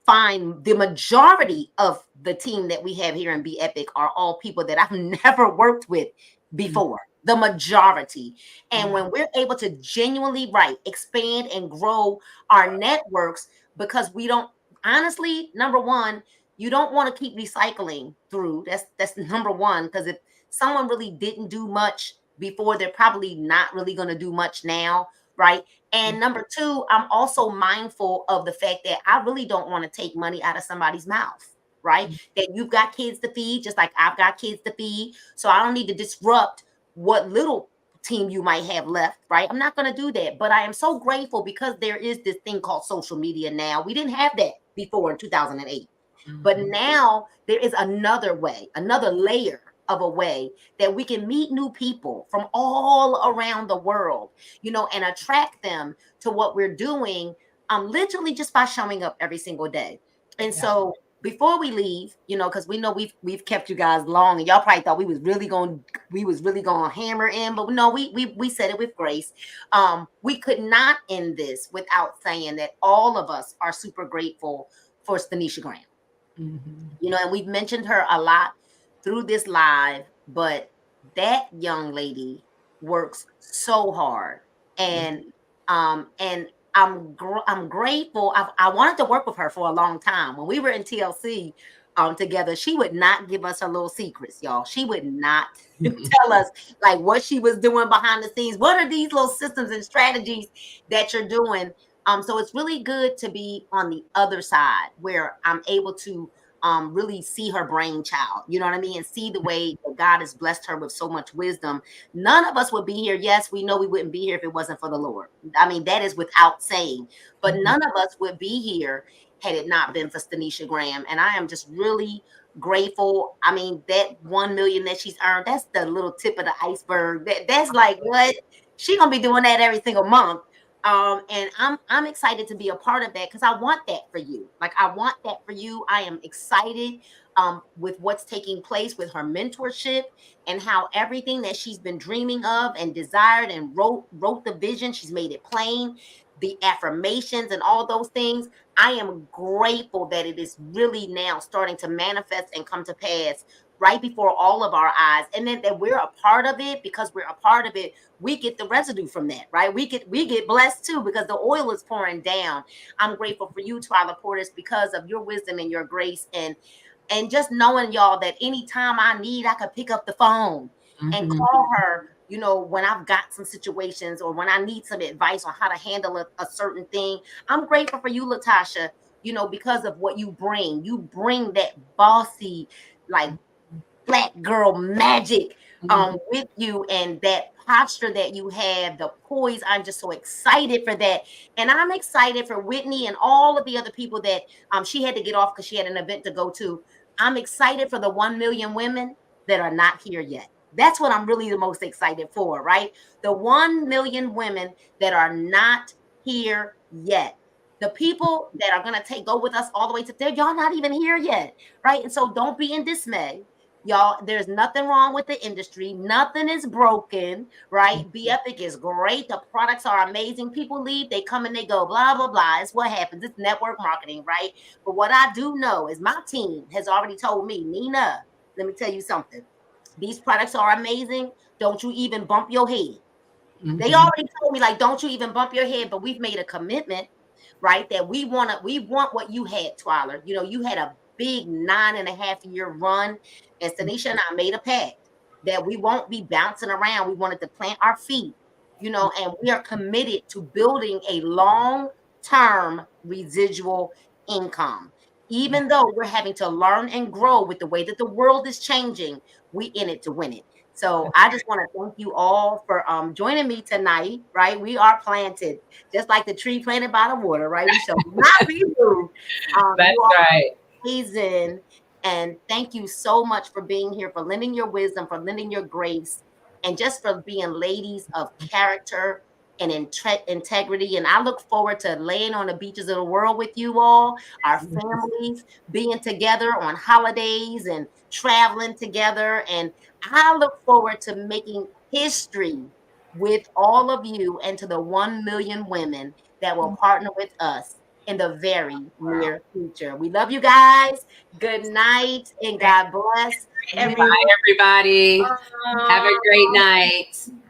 find the majority of the team that we have here in Be Epic are all people that I've never worked with before. The majority. And when we're able to genuinely, right, expand and grow our networks, because we don't, honestly, number one, you don't want to keep recycling through. That's number one, because if someone really didn't do much before, they're probably not really going to do much now, right? And number two, I'm also mindful of the fact that I really don't want to take money out of somebody's mouth, right? That you've got kids to feed, just like I've got kids to feed. So I don't need to disrupt what little team you might have left, right? I'm not going to do that. But I am so grateful because there is this thing called social media now. We didn't have that before in 2008. But now there is another way, another layer of a way that we can meet new people from all around the world, and attract them to what we're doing, literally just by showing up every single day. And so before we leave, because we know we've kept you guys long, and y'all probably thought we was really gonna hammer in, but no, we said it with grace. We could not end this without saying that all of us are super grateful for Stanisha Graham. And we've mentioned her a lot through this live, but that young lady works so hard, and I'm grateful. I wanted to work with her for a long time. When we were in TLC together, she would not give us her little secrets, y'all. She would not tell us like what she was doing behind the scenes. What are these little systems and strategies that you're doing? So it's really good to be on the other side where I'm able to really see her brainchild, you know what I mean? And see the way that God has blessed her with so much wisdom. None of us would be here. Yes, we know we wouldn't be here if it wasn't for the Lord. I mean, that is without saying, but none of us would be here had it not been for Stanisha Graham. And I am just really grateful. I mean, that 1 million that she's earned, that's the little tip of the iceberg. That's like what she gonna be doing that every single month. And I'm excited to be a part of that because I want that for you. Like, I want that for you. I am excited with what's taking place with her mentorship and how everything that she's been dreaming of and desired and wrote the vision. She's made it plain, the affirmations and all those things. I am grateful that it is really now starting to manifest and come to pass right before all of our eyes, and then that we're a part of it. Because we're a part of it, we get the residue from that, right? We get blessed too because the oil is pouring down. I'm grateful for you, Twyla Portis, because of your wisdom and your grace, and just knowing, y'all, that anytime I need, I could pick up the phone and call her, when I've got some situations or when I need some advice on how to handle a certain thing. I'm grateful for you, Latasha, because of what you bring. You bring that bossy, like, Black girl magic with you, and that posture that you have, the poise. I'm just so excited for that. And I'm excited for Whitney and all of the other people that she had to get off because she had an event to go to. I'm excited for the 1 million women that are not here yet. That's what I'm really the most excited for, right? The 1 million women that are not here yet. The people that are going to go with us all the way to there, y'all not even here yet, right? And so don't be in dismay. Y'all, there's nothing wrong with the industry. Nothing is broken, right? Be Epic is great. The products are amazing. People leave, they come and they go, blah, blah, blah. It's what happens. It's network marketing, right? But what I do know is my team has already told me, Nina, let me tell you something. These products are amazing. Don't you even bump your head. They already told me, like, don't you even bump your head. But we've made a commitment, right? That we want what you had, Twyla. You had a big 9.5-year run. And Stanisha and I made a pact that we won't be bouncing around. We wanted to plant our feet, and we are committed to building a long-term residual income. Even though we're having to learn and grow with the way that the world is changing, we in it to win it. So I just want to thank you all for joining me tonight, right? We are planted, just like the tree planted by the water, right? We shall not be moved. That's You are right. amazing. And thank you so much for being here, for lending your wisdom, for lending your grace, and just for being ladies of character and integrity. And I look forward to laying on the beaches of the world with you all, our families, being together on holidays and traveling together. And I look forward to making history with all of you and to the 1 million women that will partner with us in the very near future. We love you guys. Good night and God bless. Everyone. Bye, everybody. Have a great night.